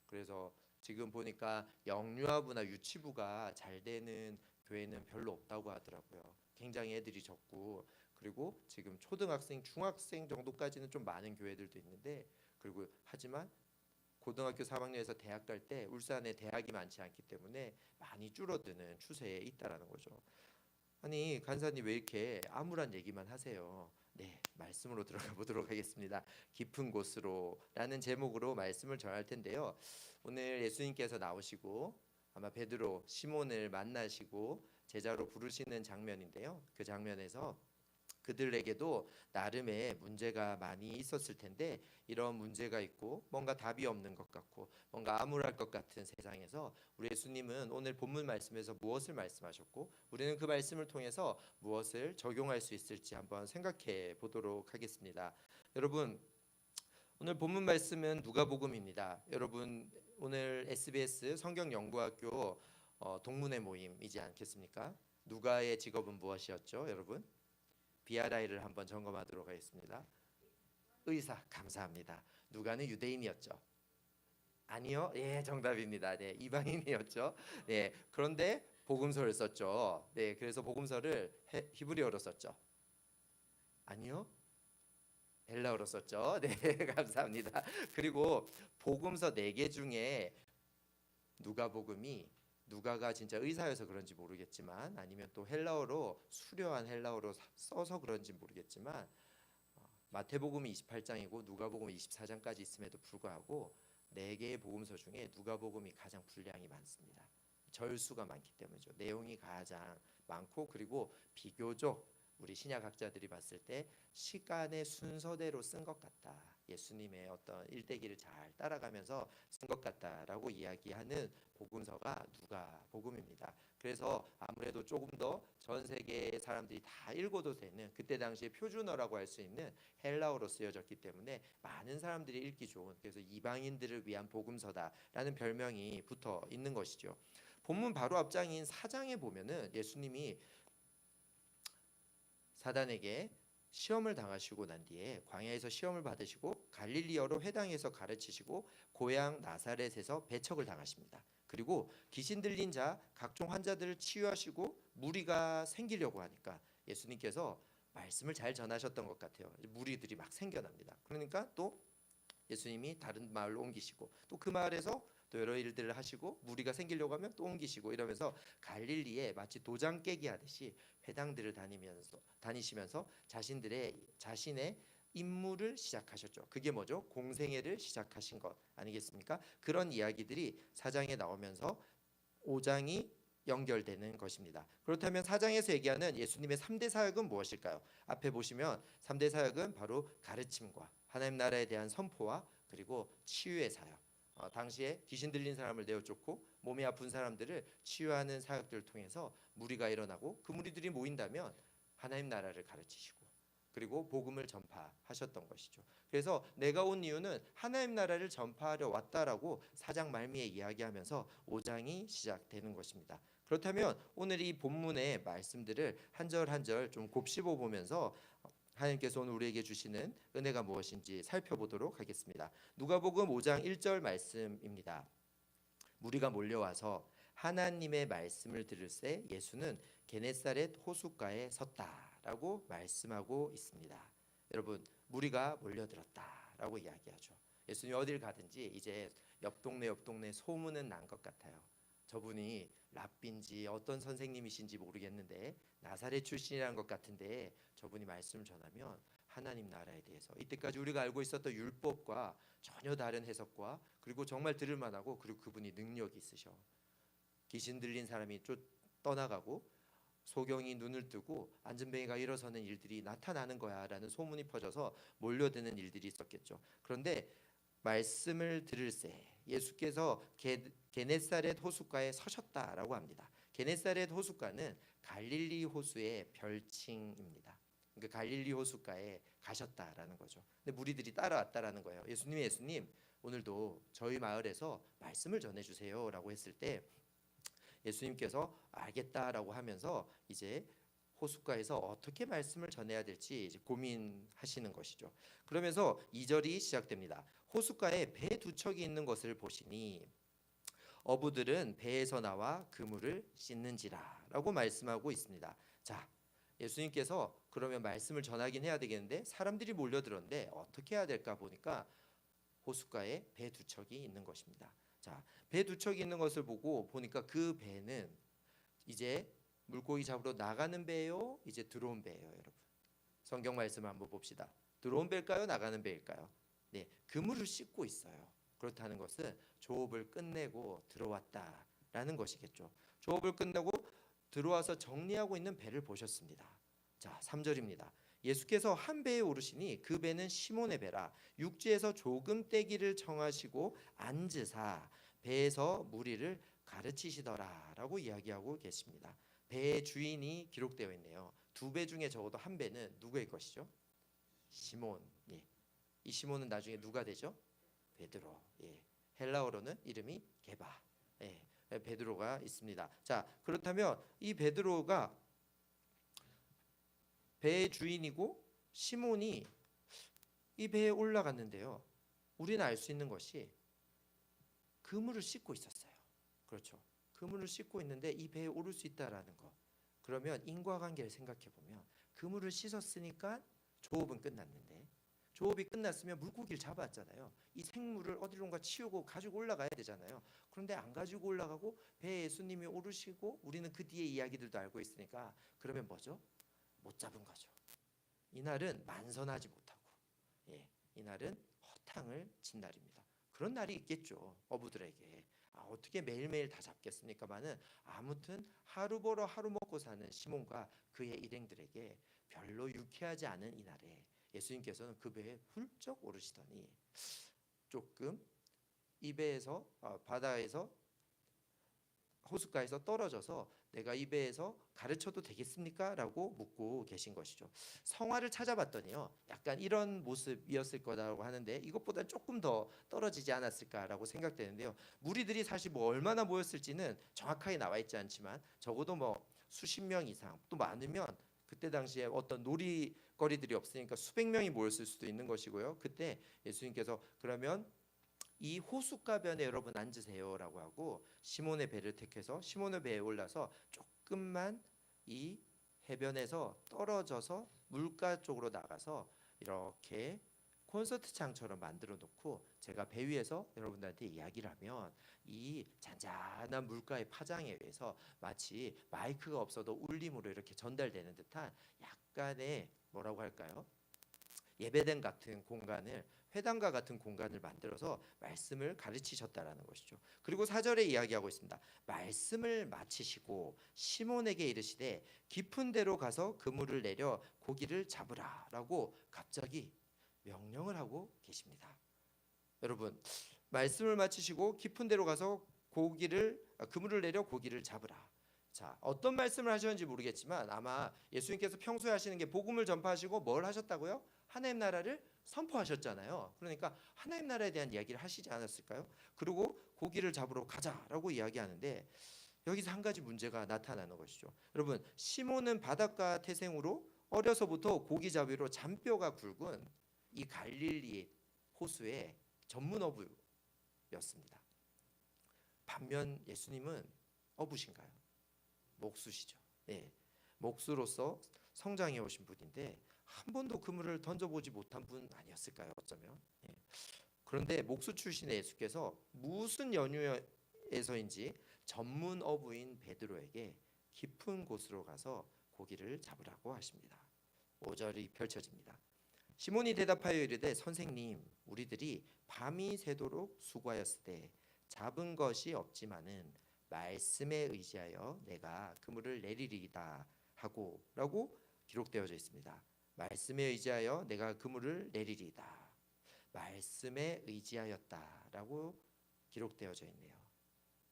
S2: 그래서 지금 보니까 영유아부나 유치부가 잘 되는 교회는 별로 없다고 하더라고요. 굉장히 애들이 적고 그리고 지금 초등학생, 중학생 정도까지는 좀 많은 교회들도 있는데 그리고 하지만 고등학교 3학년에서 대학 갈 때 울산에 대학이 많지 않기 때문에 많이 줄어드는 추세에 있다라는 거죠. 아니 간사님 왜 이렇게 암울한 얘기만 하세요? 네, 말씀으로 들어가 보도록 하겠습니다. 깊은 곳으로라는 제목으로 말씀을 전할 텐데요. 오늘 예수님께서 나오시고 아마 베드로, 시몬을 만나시고 제자로 부르시는 장면인데요. 그 장면에서 그들에게도 나름의 문제가 많이 있었을 텐데 이런 문제가 있고 뭔가 답이 없는 것 같고 뭔가 암울할 것 같은 세상에서 우리 예수님은 오늘 본문 말씀에서 무엇을 말씀하셨고 우리는 그 말씀을 통해서 무엇을 적용할 수 있을지 한번 생각해 보도록 하겠습니다. 여러분 오늘 본문 말씀은 누가복음입니다. 여러분 오늘 SBS 성경연구학교 동문회 모임이지 않겠습니까? 누가의 직업은 무엇이었죠, 여러분? BRI를 한번 점검하도록 하겠습니다. 의사, 감사합니다. 누가는 유대인이었죠? 아니요, 예, 정답입니다. 네, 이방인이었죠. 네, 그런데 복음서를 썼죠. 네, 그래서 복음서를 히브리어로 썼죠. 아니요, 헬라어로 썼죠. 네, 감사합니다. 그리고 복음서 4개 중에 누가복음이 누가가 진짜 의사여서 그런지 모르겠지만 아니면 또 헬라어로 수려한 헬라어로 써서 그런지 모르겠지만 마태복음이 28장이고 누가복음이 24장까지 있음에도 불구하고 4개의 복음서 중에 누가복음이 가장 분량이 많습니다. 절수가 많기 때문이죠. 내용이 가장 많고 그리고 비교적 우리 신약학자들이 봤을 때 시간의 순서대로 쓴 것 같다. 예수님의 어떤 일대기를 잘 따라가면서 쓴 것 같다라고 이야기하는 복음서가 누가복음입니다. 그래서 아무래도 조금 더 전 세계 사람들이 다 읽어도 되는 그때 당시에 표준어라고 할 수 있는 헬라어로 쓰여졌기 때문에 많은 사람들이 읽기 좋은 그래서 이방인들을 위한 복음서다라는 별명이 붙어 있는 것이죠. 본문 바로 앞장인 4장에 보면은 예수님이 사단에게 시험을 당하시고 난 뒤에 광야에서 시험을 받으시고 갈릴리어로 회당에서 가르치시고 고향 나사렛에서 배척을 당하십니다. 그리고 귀신 들린 자 각종 환자들을 치유하시고 무리가 생기려고 하니까 예수님께서 말씀을 잘 전하셨던 것 같아요. 무리들이 막 생겨납니다. 그러니까 또 예수님이 다른 마을로 옮기시고 또 그 마을에서 또 여러 일들을 하시고 무리가 생기려고 하면 또 옮기시고 이러면서 갈릴리에 마치 도장 깨기 하듯이 회당들을 다니시면서 자신의 임무를 시작하셨죠. 그게 뭐죠? 공생애를 시작하신 것 아니겠습니까? 그런 이야기들이 4장에 나오면서 5장이 연결되는 것입니다. 그렇다면 4장에서 얘기하는 예수님의 3대 사역은 무엇일까요? 앞에 보시면 3대 사역은 바로 가르침과 하나님 나라에 대한 선포와 그리고 치유의 사역. 당시에 귀신 들린 사람을 내어 쫓고 몸이 아픈 사람들을 치유하는 사역들을 통해서 무리가 일어나고 그 무리들이 모인다면 하나님 나라를 가르치시고 그리고 복음을 전파하셨던 것이죠. 그래서 내가 온 이유는 하나님 나라를 전파하려 왔다라고 4장 말미에 이야기하면서 5장이 시작되는 것입니다. 그렇다면 오늘 이 본문의 말씀들을 한 절 한 절 좀 곱씹어 보면서 하나님께서 오늘 우리에게 주시는 은혜가 무엇인지 살펴보도록 하겠습니다. 누가복음 5장 1절 말씀입니다. 무리가 몰려와서 하나님의 말씀을 들을새 예수는 게네사렛 호숫가에 섰다라고 말씀하고 있습니다. 여러분, 무리가 몰려들었다라고 이야기하죠. 예수님이 어딜 가든지 이제 옆 동네 소문은 난 것 같아요. 저분이 랍비인지 어떤 선생님이신지 모르겠는데 나사렛 출신이라는 것 같은데 저분이 말씀을 전하면 하나님 나라에 대해서 이때까지 우리가 알고 있었던 율법과 전혀 다른 해석과 그리고 정말 들을 만하고 그리고 그분이 능력이 있으셔. 귀신 들린 사람이 떠나가고 소경이 눈을 뜨고 안전뱅이가 일어서는 일들이 나타나는 거야라는 소문이 퍼져서 몰려드는 일들이 있었겠죠. 그런데 말씀을 들을새 예수께서 게네사렛 호숫가에 서셨다라고 합니다. 게네사렛 호숫가는 갈릴리 호수의 별칭입니다. 그러니까 갈릴리 호숫가에 가셨다라는 거죠. 근데 무리들이 따라왔다라는 거예요. 예수님 오늘도 저희 마을에서 말씀을 전해주세요라고 했을 때 예수님께서 알겠다라고 하면서 이제 호숫가에서 어떻게 말씀을 전해야 될지 이제 고민하시는 것이죠. 그러면서 2절이 시작됩니다. 호숫가에 배 두 척이 있는 것을 보시니 어부들은 배에서 나와 그물을 씻는지라라고 말씀하고 있습니다. 자, 예수님께서 그러면 말씀을 전하긴 해야 되겠는데 사람들이 몰려들었는데 어떻게 해야 될까 보니까 호숫가에 배 두 척이 있는 것입니다. 자, 배 두 척이 있는 것을 보고 보니까 그 배는 이제 물고기 잡으러 나가는 배요, 이제 들어온 배예요, 여러분. 성경 말씀을 한번 봅시다. 들어온 배일까요, 나가는 배일까요? 네, 그물을 씻고 있어요. 그렇다는 것은 조업을 끝내고 들어왔다라는 것이겠죠. 조업을 끝내고 들어와서 정리하고 있는 배를 보셨습니다. 자, 3절입니다. 예수께서 한 배에 오르시니 그 배는 시몬의 배라 육지에서 조금 떼기를 청하시고 앉으사 배에서 무리를 가르치시더라라고 이야기하고 계십니다. 배의 주인이 기록되어 있네요. 두 배 중에 적어도 한 배는 누구의 것이죠? 시몬. 예. 이 시몬은 나중에 누가 되죠? 베드로. 예. 헬라어로는 이름이 게바. 예. 베드로가 있습니다. 자, 그렇다면 이 베드로가 배의 주인이고 시몬이 이 배에 올라갔는데요. 우리는 알 수 있는 것이 그물을 씻고 있었어요. 그렇죠. 그물을 씻고 있는데 이 배에 오를 수 있다라는 거. 그러면 인과관계를 생각해 보면 그물을 씻었으니까 조업은 끝났는데 조업이 끝났으면 물고기를 잡았잖아요. 이 생물을 어디론가 치우고 가지고 올라가야 되잖아요. 그런데 안 가지고 올라가고 배에 예수님이 오르시고 우리는 그 뒤에 이야기들도 알고 있으니까 그러면 뭐죠? 못 잡은 거죠. 이날은 만선하지 못하고 이날은 허탕을 친 날입니다. 그런 날이 있겠죠. 어부들에게. 어떻게 매일매일 다 잡겠습니까마는 아무튼 하루 벌어 하루 먹고 사는 시몬과 그의 일행들에게 별로 유쾌하지 않은 이날에 예수님께서는 그 배에 훌쩍 오르시더니 조금 이 배에서 바다에서 호숫가에서 떨어져서 내가 이 배에서 가르쳐도 되겠습니까? 라고 묻고 계신 것이죠. 성화를 찾아봤더니요, 약간 이런 모습이었을 거라고 하는데 이것보다 조금 더 떨어지지 않았을까라고 생각되는데요. 무리들이 사실 뭐 얼마나 모였을지는 정확하게 나와 있지 않지만 적어도 뭐 수십 명 이상, 또 많으면 그때 당시에 어떤 놀이거리들이 없으니까 수백 명이 모였을 수도 있는 것이고요. 그때 예수님께서 그러면 이 호숫가변에 여러분 앉으세요라고 하고 시몬의 배를 택해서 시몬의 배에 올라서 조금만 이 해변에서 떨어져서 물가 쪽으로 나가서 이렇게 콘서트장처럼 만들어 놓고 제가 배 위에서 여러분들한테 이야기를 하면 이 잔잔한 물가의 파장에 의해서 마치 마이크가 없어도 울림으로 이렇게 전달되는 듯한 약간의 뭐라고 할까요? 예배당 같은 공간을 회당과 같은 공간을 만들어서 말씀을 가르치셨다라는 것이죠. 그리고 4절에 이야기하고 있습니다. 말씀을 마치시고 시몬에게 이르시되 깊은 데로 가서 그물을 내려 고기를 잡으라라고 갑자기 명령을 하고 계십니다. 여러분, 말씀을 마치시고 깊은 데로 가서 그물을 내려 고기를 잡으라. 자, 어떤 말씀을 하셨는지 모르겠지만 아마 예수님께서 평소에 하시는 게 복음을 전파하시고 뭘 하셨다고요? 하나님 나라를 선포하셨잖아요. 그러니까 하나님 나라에 대한 이야기를 하시지 않았을까요? 그리고 고기를 잡으러 가자라고 이야기하는데 여기서 한 가지 문제가 나타나는 것이죠. 여러분, 시몬은 바닷가 태생으로 어려서부터 고기 잡이로 잔뼈가 굵은 이 갈릴리 호수의 전문 어부였습니다. 반면 예수님은 어부신가요? 목수시죠. 예, 목수로서 성장해 오신 분인데 한 번도 그물을 던져보지 못한 분 아니었을까요? 어쩌면. 예. 그런데 목수 출신의 예수께서 무슨 연유에서인지 전문 어부인 베드로에게 깊은 곳으로 가서 고기를 잡으라고 하십니다. 5절이 펼쳐집니다. 시몬이 대답하여 이르되 선생님, 우리들이 밤이 새도록 수고하였으되 잡은 것이 없지만은 말씀에 의지하여 내가 그물을 내리리이다 하고라고 기록되어져 있습니다. 말씀에 의지하여 내가 그물을 내리리이다. 말씀에 의지하였다라고 기록되어져 있네요.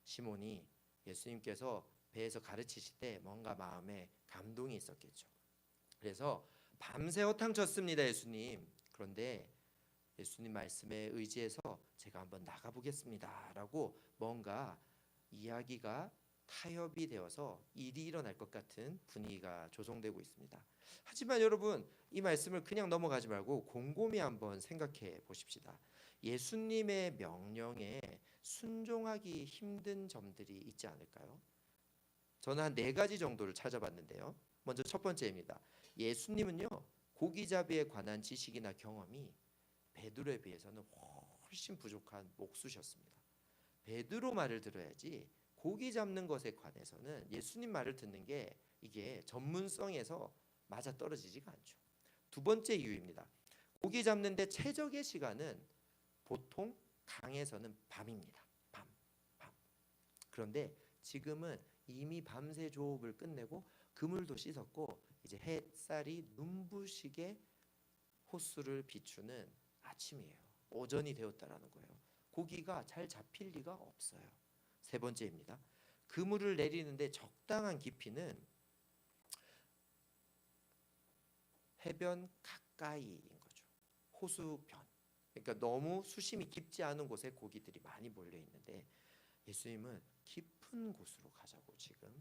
S2: 시몬이 예수님께서 배에서 가르치실 때 뭔가 마음에 감동이 있었겠죠. 그래서 밤새 허탕쳤습니다, 예수님. 그런데 예수님 말씀에 의지해서 제가 한번 나가보겠습니다라고 뭔가 이야기가 타협이 되어서 일이 일어날 것 같은 분위기가 조성되고 있습니다. 하지만 여러분, 이 말씀을 그냥 넘어가지 말고 곰곰이 한번 생각해 보십시다. 예수님의 명령에 순종하기 힘든 점들이 있지 않을까요? 저는 한 4가지 정도를 찾아봤는데요. 먼저 첫 번째입니다. 예수님은요, 고기잡이에 관한 지식이나 경험이 베드로에 비해서는 훨씬 부족한 목수셨습니다. 베드로 말을 들어야지 고기 잡는 것에 관해서는 예수님 말을 듣는 게 이게 전문성에서 맞아 떨어지지가 않죠. 두 번째 이유입니다. 고기 잡는데 최적의 시간은 보통 강에서는 밤입니다. 밤. 그런데 지금은 이미 밤새 조업을 끝내고 그물도 씻었고 이제 햇살이 눈부시게 호수를 비추는 아침이에요. 오전이 되었다라는 거예요. 고기가 잘 잡힐 리가 없어요. 세 번째입니다. 그물을 내리는데 적당한 깊이는 해변 가까이인 거죠. 호수변. 그러니까 너무 수심이 깊지 않은 곳에 고기들이 많이 몰려 있는데 예수님은 깊은 곳으로 가자고 지금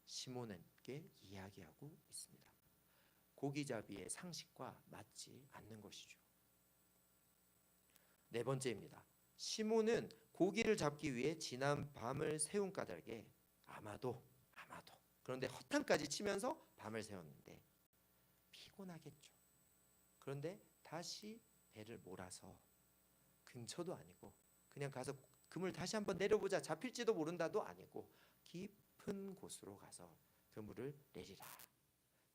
S2: 시몬에게 이야기하고 있습니다. 고기잡이의 상식과 맞지 않는 것이죠. 네 번째입니다. 시몬은 고기를 잡기 위해 지난 밤을 새운 까닭에 아마도 그런데 허탕까지 치면서 밤을 새웠는데 피곤하겠죠. 그런데 다시 배를 몰아서 근처도 아니고 그냥 가서 그물 다시 한번 내려보자, 잡힐지도 모른다도 아니고 깊은 곳으로 가서 그물을 내리라.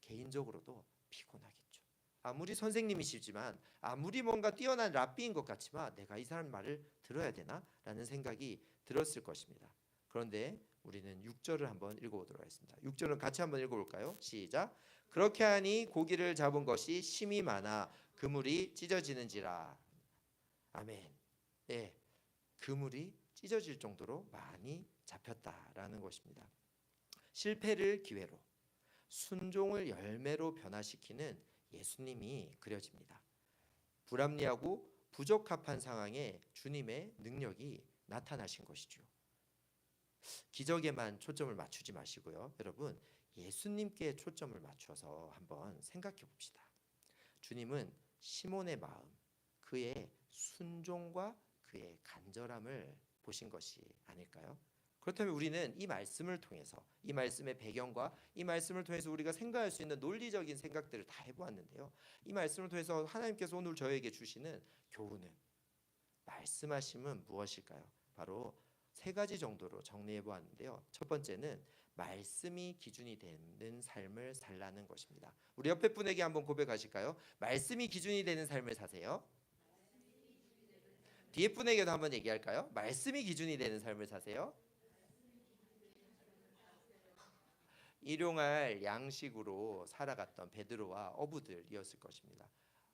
S2: 개인적으로도 피곤하겠죠. 아무리 선생님이시지만 아무리 뭔가 뛰어난 랍비인 것 같지만 내가 이 사람 말을 들어야 되나? 라는 생각이 들었을 것입니다. 그런데 우리는 6절을 한번 읽어보도록 하겠습니다. 6절은 같이 한번 읽어볼까요? 시작. 그렇게 하니 고기를 잡은 것이 심이 많아 그물이 찢어지는지라. 아멘. 네, 그물이 찢어질 정도로 많이 잡혔다라는 것입니다. 실패를 기회로, 순종을 열매로 변화시키는 예수님이 그려집니다. 불합리하고 부적합한 상황에 주님의 능력이 나타나신 것이죠. 기적에만 초점을 맞추지 마시고요. 여러분, 예수님께 초점을 맞춰서 한번 생각해 봅시다. 주님은 시몬의 마음, 그의 순종과 그의 간절함을 보신 것이 아닐까요? 그렇다면 우리는 이 말씀을 통해서, 이 말씀의 배경과 이 말씀을 통해서 우리가 생각할 수 있는 논리적인 생각들을 다 해보았는데요. 이 말씀을 통해서 하나님께서 오늘 저에게 주시는 교훈은, 말씀하심은 무엇일까요? 바로 3가지 정도로 정리해 보았는데요. 첫 번째는 말씀이 기준이 되는 삶을 살라는 것입니다. 우리 옆에 분에게 한번 고백하실까요? 말씀이 기준이 되는 삶을 사세요. 뒤에 분에게도 한번 얘기할까요? 말씀이 기준이 되는 삶을 사세요. 일용할 양식으로 살아갔던 베드로와 어부들이었을 것입니다.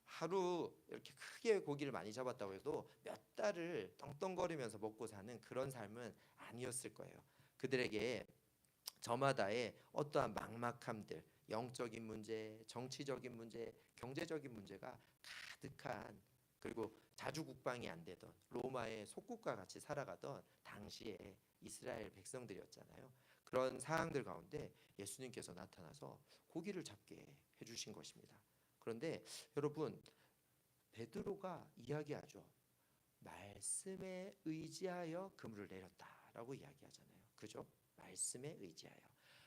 S2: 하루 이렇게 크게 고기를 많이 잡았다고 해도 몇 달을 떵떵거리면서 먹고 사는 그런 삶은 아니었을 거예요. 그들에게 저마다의 어떠한 막막함들, 영적인 문제, 정치적인 문제, 경제적인 문제가 가득한, 그리고 자주 국방이 안 되던 로마의 속국과 같이 살아가던 당시의 이스라엘 백성들이었잖아요. 그런 상황들 가운데 예수님께서 나타나서 고기를 잡게 해주신 것입니다. 그런데 여러분, 베드로가 이야기하죠. 말씀에 의지하여 그물을 내렸다라고 이야기하잖아요. 그죠? 말씀에 의지하여.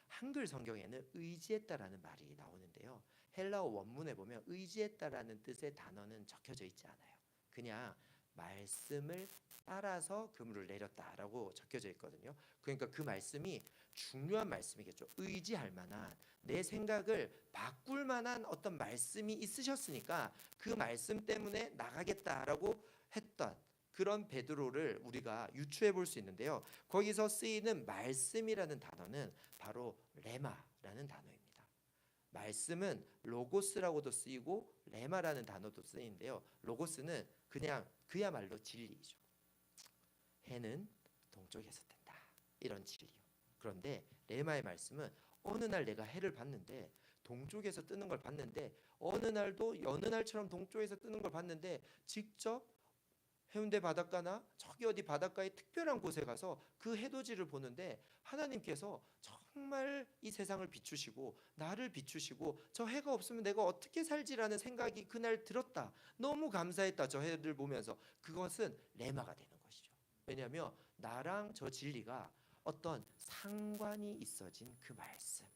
S2: 한글 성경에는 의지했다라는 말이 나오는데요. 헬라어 원문에 보면 의지했다라는 뜻의 단어는 적혀져 있지 않아요. 그냥 말씀을 따라서 그물을 내렸다라고 적혀져 있거든요. 그러니까 그 말씀이 중요한 말씀이겠죠. 의지할 만한, 내 생각을 바꿀 만한 어떤 말씀이 있으셨으니까 그 말씀 때문에 나가겠다라고 했던 그런 베드로를 우리가 유추해 볼 수 있는데요. 거기서 쓰이는 말씀이라는 단어는 바로 레마라는 단어입니다. 말씀은 로고스라고도 쓰이고 레마라는 단어도 쓰이는데요. 로고스는 그냥 그야말로 진리이죠. 해는 동쪽에서 뜬다, 이런 진리요. 그런데 레마의 말씀은 어느 날 내가 해를 봤는데, 동쪽에서 뜨는 걸 봤는데, 어느 날도 여느 날처럼 동쪽에서 뜨는 걸 봤는데, 직접 해운대 바닷가나 저기 어디 바닷가의 특별한 곳에 가서 그 해돋이를 보는데 하나님께서 정말 이 세상을 비추시고 나를 비추시고 저 해가 없으면 내가 어떻게 살지라는 생각이 그날 들었다. 너무 감사했다. 저 해를 보면서. 그것은 레마가 되는 것이죠. 왜냐하면 나랑 저 진리가 어떤 상관이 있어진 그 말씀,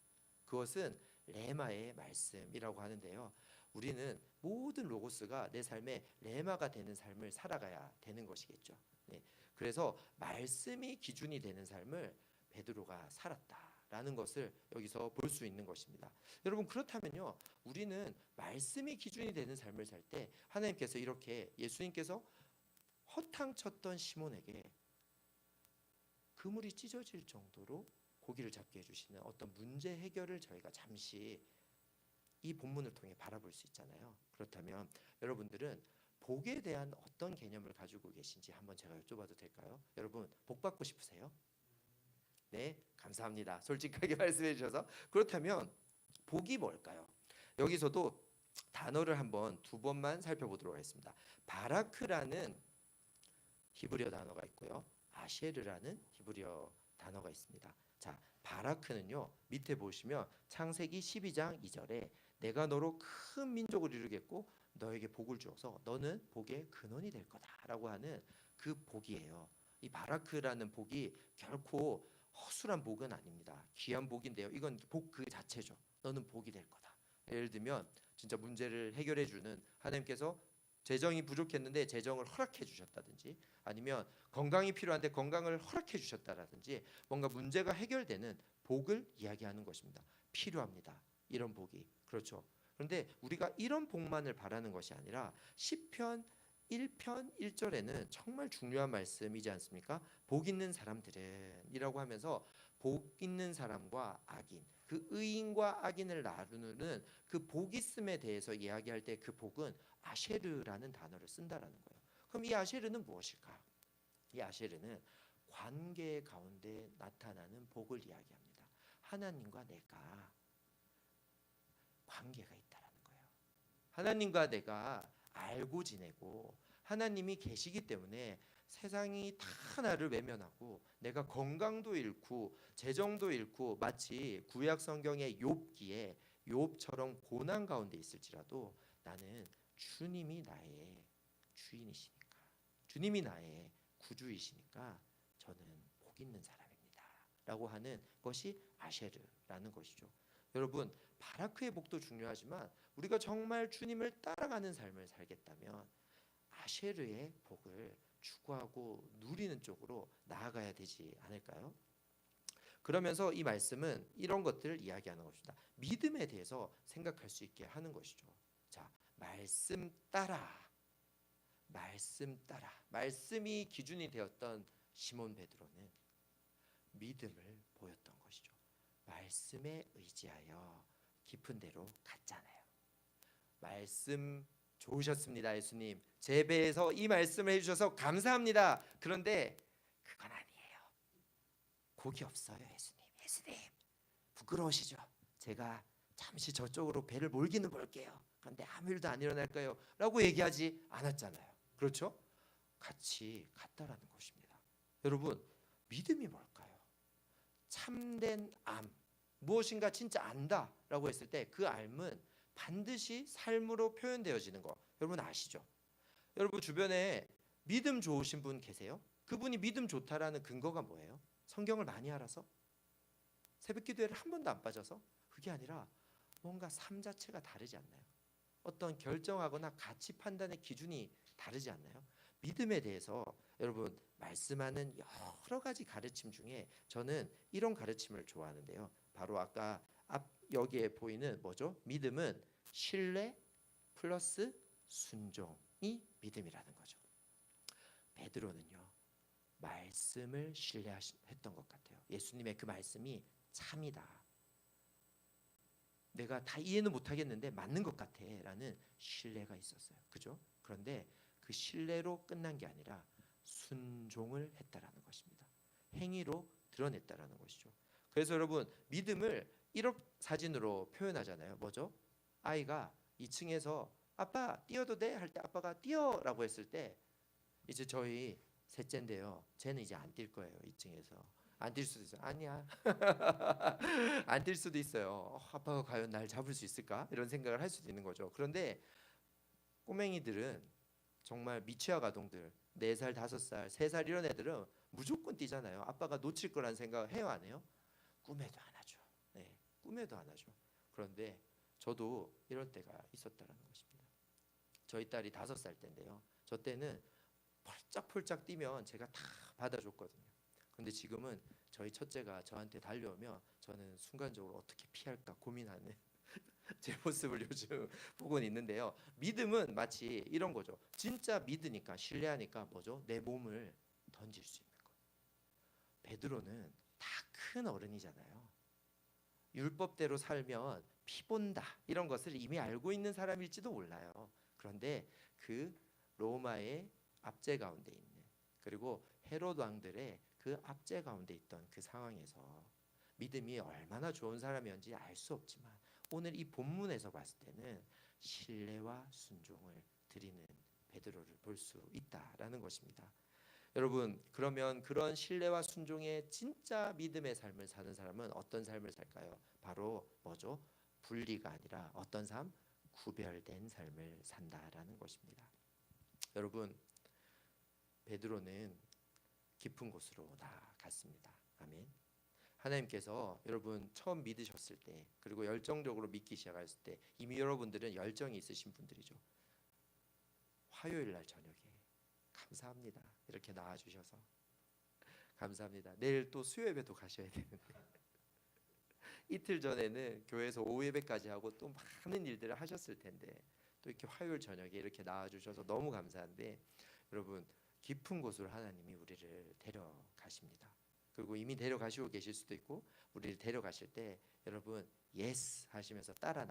S2: 그것은 레마의 말씀이라고 하는데요. 우리는 모든 로고스가 내 삶의 레마가 되는 삶을 살아가야 되는 것이겠죠. 네. 그래서 말씀이 기준이 되는 삶을 베드로가 살았다라는 것을 여기서 볼 수 있는 것입니다. 여러분, 그렇다면요, 우리는 말씀이 기준이 되는 삶을 살 때 하나님께서 이렇게, 예수님께서 허탕쳤던 시몬에게 그물이 찢어질 정도로 고기를 잡게 해주시는 어떤 문제 해결을 저희가 잠시 이 본문을 통해 바라볼 수 있잖아요. 그렇다면 여러분들은 복에 대한 어떤 개념을 가지고 계신지 한번 제가 여쭤봐도 될까요? 여러분, 복 받고 싶으세요? 네, 감사합니다. 솔직하게 말씀해 주셔서. 그렇다면 복이 뭘까요? 여기서도 단어를 한번 두 번만 살펴보도록 하겠습니다. 바라크라는 히브리어 단어가 있고요, 아셰르라는 히브리어 단어가 있습니다. 자, 바라크는요, 밑에 보시면 창세기 12장 2절에 내가 너로 큰 민족을 이루겠고 너에게 복을 주어서 너는 복의 근원이 될 거다라고 하는 그 복이에요. 이 바라크라는 복이 결코 허술한 복은 아닙니다. 귀한 복인데요, 이건 복 그 자체죠. 너는 복이 될 거다. 예를 들면 진짜 문제를 해결해 주는, 하나님께서 재정이 부족했는데 재정을 허락해 주셨다든지, 아니면 건강이 필요한데 건강을 허락해 주셨다라든지, 뭔가 문제가 해결되는 복을 이야기하는 것입니다. 필요합니다, 이런 복이. 그렇죠. 그런데 우리가 이런 복만을 바라는 것이 아니라 시편 1편 1절에는 정말 중요한 말씀이지 않습니까? 복 있는 사람들은 이라고 하면서 복 있는 사람과 악인, 그 의인과 악인을 나누는 그 복 있음에 대해서 이야기할 때 그 복은 아셰르라는 단어를 쓴다라는 거예요. 그럼 이 아셰르는 무엇일까? 이 아셰르는 관계 가운데 나타나는 복을 이야기합니다. 하나님과 내가 관계가 있다라는 거예요. 하나님과 내가 알고 지내고 하나님이 계시기 때문에 세상이 다 나를 외면하고 내가 건강도 잃고 재정도 잃고 마치 구약 성경의 욥기에 욥처럼 고난 가운데 있을지라도 나는 주님이 나의 주인이시니까, 주님이 나의 구주이시니까 저는 복 있는 사람입니다 라고 하는 것이 아셰르라는 것이죠. 여러분, 바라크의 복도 중요하지만 우리가 정말 주님을 따라가는 삶을 살겠다면 아셰르의 복을 추구하고 누리는 쪽으로 나아가야 되지 않을까요? 그러면서 이 말씀은 이런 것들을 이야기하는 것입니다. 믿음에 대해서 생각할 수 있게 하는 것이죠. 자, 말씀 따라, 말씀 따라. 말씀이 기준이 되었던 시몬 베드로는 믿음을 보였던 것이죠. 말씀에 의지하여 깊은 데로 갔잖아요. 말씀 좋으셨습니다. 예수님, 제 배에서 이 말씀을 해주셔서 감사합니다. 그런데 그건 아니에요. 고기 없어요. 예수님 부끄러우시죠? 제가 잠시 저쪽으로 배를 몰기는 볼게요. 그런데 아무 일도 안 일어날까요? 라고 얘기하지 않았잖아요. 그렇죠? 같이 갔다라는 것입니다. 여러분, 믿음이 뭘까요? 참된 암, 무엇인가 진짜 안다라고 했을 때 그 암은 반드시 삶으로 표현되어지는 거 여러분 아시죠? 여러분 주변에 믿음 좋으신 분 계세요? 그분이 믿음 좋다라는 근거가 뭐예요? 성경을 많이 알아서? 새벽 기도회를 한 번도 안 빠져서? 그게 아니라 뭔가 삶 자체가 다르지 않나요? 어떤 결정하거나 가치 판단의 기준이 다르지 않나요? 믿음에 대해서 여러분 말씀하는 여러 가지 가르침 중에 저는 이런 가르침을 좋아하는데요. 바로 아까 앞 여기에 보이는 뭐죠? 믿음은 신뢰 플러스 순종이 믿음이라는 거죠. 베드로는요 말씀을 신뢰했던 것 같아요. 예수님의 그 말씀이 참이다. 내가 다 이해는 못하겠는데 맞는 것 같아 라는 신뢰가 있었어요. 그죠? 그런데 그 신뢰로 끝난 게 아니라 순종을 했다라는 것입니다. 행위로 드러냈다라는 것이죠. 그래서 여러분 믿음을 1억 사진으로 표현하잖아요. 뭐죠? 아이가 2층에서 아빠 뛰어도 돼? 할 때 아빠가 뛰어라고 했을 때 이제 저희 셋째인데요. 쟤는 이제 안 뛸 거예요. 2층에서. 안 뛸 수도 있어요. 아니야. 안 뛸 수도 있어요. 아빠가 과연 날 잡을 수 있을까? 이런 생각을 할 수도 있는 거죠. 그런데 꼬맹이들은 정말 미취학 아동들 4살, 5살, 3살 이런 애들은 무조건 뛰잖아요. 아빠가 놓칠 거라는 생각 해요, 안 해요? 꿈에도 안 하죠. 네, 꿈에도 안 하죠. 그런데 저도 이럴 때가 있었다는 것입니다. 저희 딸이 5살 때인데요. 저 때는 펄짝펄짝 뛰면 제가 다 받아줬거든요. 근데 지금은 저희 첫째가 저한테 달려오면 저는 순간적으로 어떻게 피할까 고민하는 제 모습을 요즘 보고는 있는데요. 믿음은 마치 이런 거죠. 진짜 믿으니까 신뢰하니까 뭐죠? 내 몸을 던질 수 있는 거. 베드로는 다 큰 어른이잖아요. 율법대로 살면 피 본다 이런 것을 이미 알고 있는 사람일지도 몰라요. 그런데 그 로마의 압제 가운데 있는 그리고 헤롯 왕들의 그 압제 가운데 있던 그 상황에서 믿음이 얼마나 좋은 사람이었는지 알 수 없지만 오늘 이 본문에서 봤을 때는 신뢰와 순종을 드리는 베드로를 볼 수 있다라는 것입니다. 여러분 그러면 그런 신뢰와 순종의 진짜 믿음의 삶을 사는 사람은 어떤 삶을 살까요? 바로 뭐죠? 분리가 아니라 어떤 삶? 구별된 삶을 산다라는 것입니다. 여러분 베드로는 깊은 곳으로 나아갔습니다. 아멘. 하나님께서 여러분 처음 믿으셨을 때 그리고 열정적으로 믿기 시작했을 때 이미 여러분들은 열정이 있으신 분들이죠. 화요일 날 저녁에 감사합니다. 이렇게 나와주셔서 감사합니다. 내일 또 수요 예배도 가셔야 되는데 이틀 전에는 교회에서 오후 예배까지 하고 또 많은 일들을 하셨을 텐데 또 이렇게 화요일 저녁에 이렇게 나와주셔서 너무 감사한데 여러분 깊은 곳으로 하나님이 우리를 데려가십니다. 그리고 이미 데려가시고 계실 수도 있고 우리를 데려가실 때 여러분 예스 하시면서 따라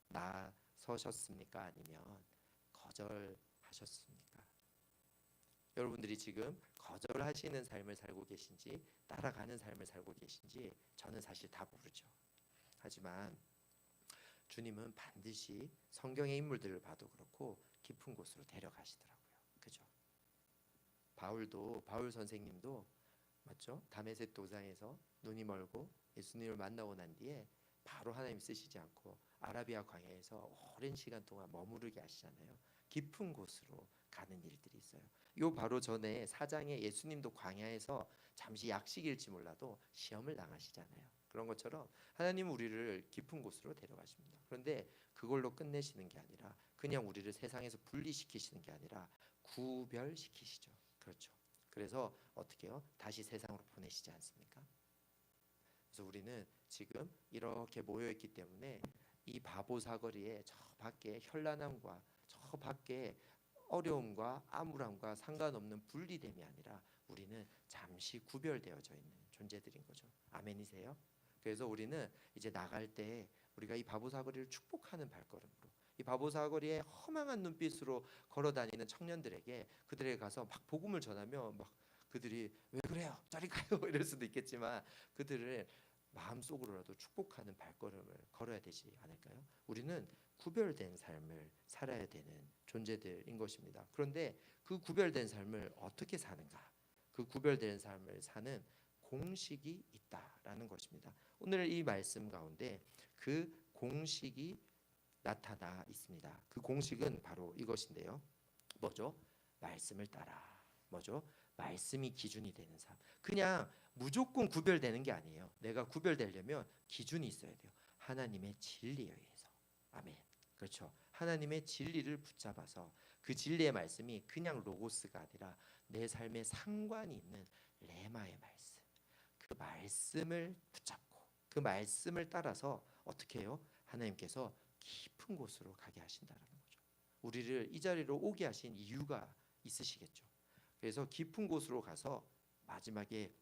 S2: 나서셨습니까? 아니면 거절하셨습니까? 여러분들이 지금 거절하시는 삶을 살고 계신지 따라가는 삶을 살고 계신지 저는 사실 다 모르죠. 하지만 주님은 반드시 성경의 인물들을 봐도 그렇고 깊은 곳으로 데려가시더라고요. 그죠? 바울 선생님도 맞죠? 다메섹 도상에서 눈이 멀고 예수님을 만나고 난 뒤에 바로 하나님 쓰시지 않고 아라비아 광야에서 오랜 시간 동안 머무르게 하시잖아요. 깊은 곳으로 가는 일들이 있어요. 요 바로 전에 4장에 예수님도 광야에서 잠시 약식일지 몰라도 시험을 당하시잖아요. 그런 것처럼 하나님은 우리를 깊은 곳으로 데려가십니다. 그런데 그걸로 끝내시는 게 아니라 그냥 우리를 세상에서 분리시키시는 게 아니라 구별시키시죠. 그렇죠. 그래서 어떻게 해요? 다시 세상으로 보내시지 않습니까? 그래서 우리는 지금 이렇게 모여있기 때문에 이 바보 사거리에 저 밖에 현란함과 저 밖에 어려움과 암울함과 상관없는 분리됨이 아니라 우리는 잠시 구별되어져 있는 존재들인 거죠. 아멘이세요? 그래서 우리는 이제 나갈 때 우리가 이 바보 사거리를 축복하는 발걸음으로 이 바보 사거리에 허망한 눈빛으로 걸어 다니는 청년들에게 그들에게 가서 막 복음을 전하면 막 그들이 왜 그래요? 저리 가요. 이럴 수도 있겠지만 그들을 마음속으로라도 축복하는 발걸음을 걸어야 되지 않을까요? 우리는 구별된 삶을 살아야 되는 존재들인 것입니다. 그런데 그 구별된 삶을 어떻게 사는가? 그 구별된 삶을 사는 공식이 있다라는 것입니다. 오늘 이 말씀 가운데 그 공식이 나타나 있습니다. 그 공식은 바로 이것인데요. 뭐죠? 말씀을 따라. 뭐죠? 말씀이 기준이 되는 삶. 그냥 무조건 구별되는 게 아니에요. 내가 구별되려면 기준이 있어야 돼요. 하나님의 진리에 의해서. 아멘. 그렇죠. 하나님의 진리를 붙잡아서 그 진리의 말씀이 그냥 로고스가 아니라 내 삶에 상관이 있는 레마의 말씀. 그 말씀을 붙잡고 그 말씀을 따라서 어떻게 해요? 하나님께서 깊은 곳으로 가게 하신다라는 거죠. 우리를 이 자리로 오게 하신 이유가 있으시겠죠. 그래서 깊은 곳으로 가서 마지막에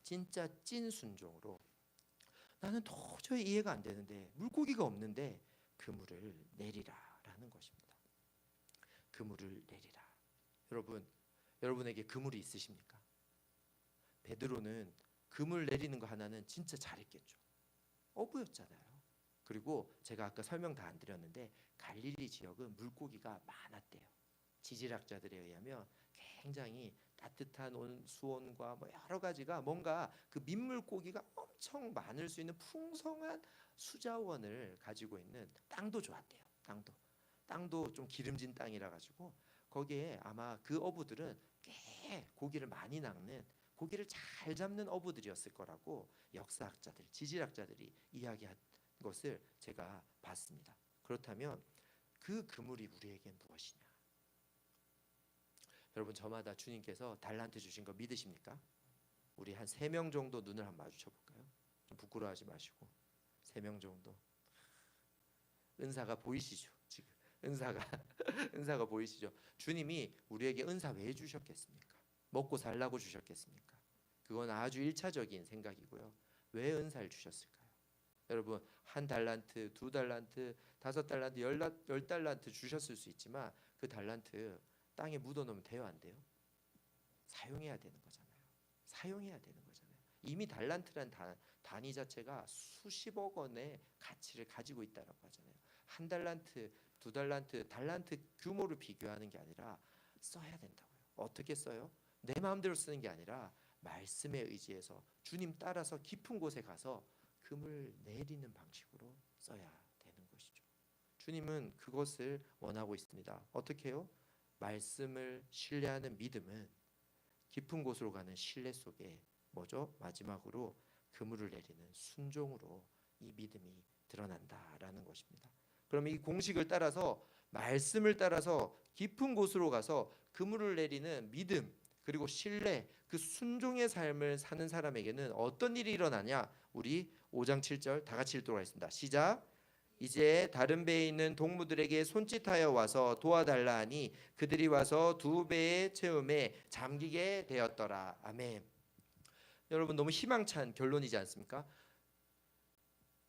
S2: 진짜 찐 순종으로 나는 도저히 이해가 안 되는데 물고기가 없는데 그물을 내리라라는 것입니다. 그물을 내리라. 여러분에게 그물이 있으십니까? 베드로는 그물 내리는 거 하나는 진짜 잘했겠죠. 어부였잖아요. 그리고 제가 아까 설명 다 안 드렸는데 갈릴리 지역은 물고기가 많았대요. 지질학자들에 의하면 굉장히 따뜻한 수온과 뭐 여러 가지가 뭔가 그 민물고기가 엄청 많을 수 있는 풍성한 수자원을 가지고 있는 땅도 좋았대요. 땅도 좀 기름진 땅이라 가지고 거기에 아마 그 어부들은 꽤 고기를 많이 낚는 고기를 잘 잡는 어부들이었을 거라고 역사학자들, 지질학자들이 이야기한 것을 제가 봤습니다. 그렇다면 그 그물이 우리에겐 무엇이냐? 여러분 저마다 주님께서 달란트 주신 거 믿으십니까? 우리 한 3명 정도 눈을 한번 마주쳐 볼까요? 좀 부끄러워하지 마시고 3명 정도. 은사가 보이시죠? 지금 은사가 보이시죠? 주님이 우리에게 은사 왜 주셨겠습니까? 먹고 살라고 주셨겠습니까? 그건 아주 1차적인 생각이고요. 왜 은사를 주셨을까요? 여러분 1달란트, 2달란트, 5달란트, 10달란트 주셨을 수 있지만 그 달란트 땅에 묻어놓으면 돼요, 안 돼요? 사용해야 되는 거잖아요. 이미 달란트란 단위 자체가 수십억 원의 가치를 가지고 있다라고 하잖아요. 1달란트, 2달란트, 달란트 규모를 비교하는 게 아니라 써야 된다고요. 어떻게 써요? 내 마음대로 쓰는 게 아니라 말씀에 의지해서 주님 따라서 깊은 곳에 가서 금을 내리는 방식으로 써야 되는 것이죠. 주님은 그것을 원하고 있습니다. 어떻게 해요? 말씀을 신뢰하는 믿음은 깊은 곳으로 가는 신뢰 속에 뭐죠? 마지막으로 그물을 내리는 순종으로 이 믿음이 드러난다라는 것입니다. 그럼 이 공식을 따라서 말씀을 따라서 깊은 곳으로 가서 그물을 내리는 믿음 그리고 신뢰 그 순종의 삶을 사는 사람에게는 어떤 일이 일어나냐? 우리 5장 7절 다 같이 읽도록 하겠습니다. 시작. 이제 다른 배에 있는 동무들에게 손짓하여 와서 도와달라 하니 그들이 와서 2배의 채움에 잠기게 되었더라. 아멘. 여러분 너무 희망찬 결론이지 않습니까?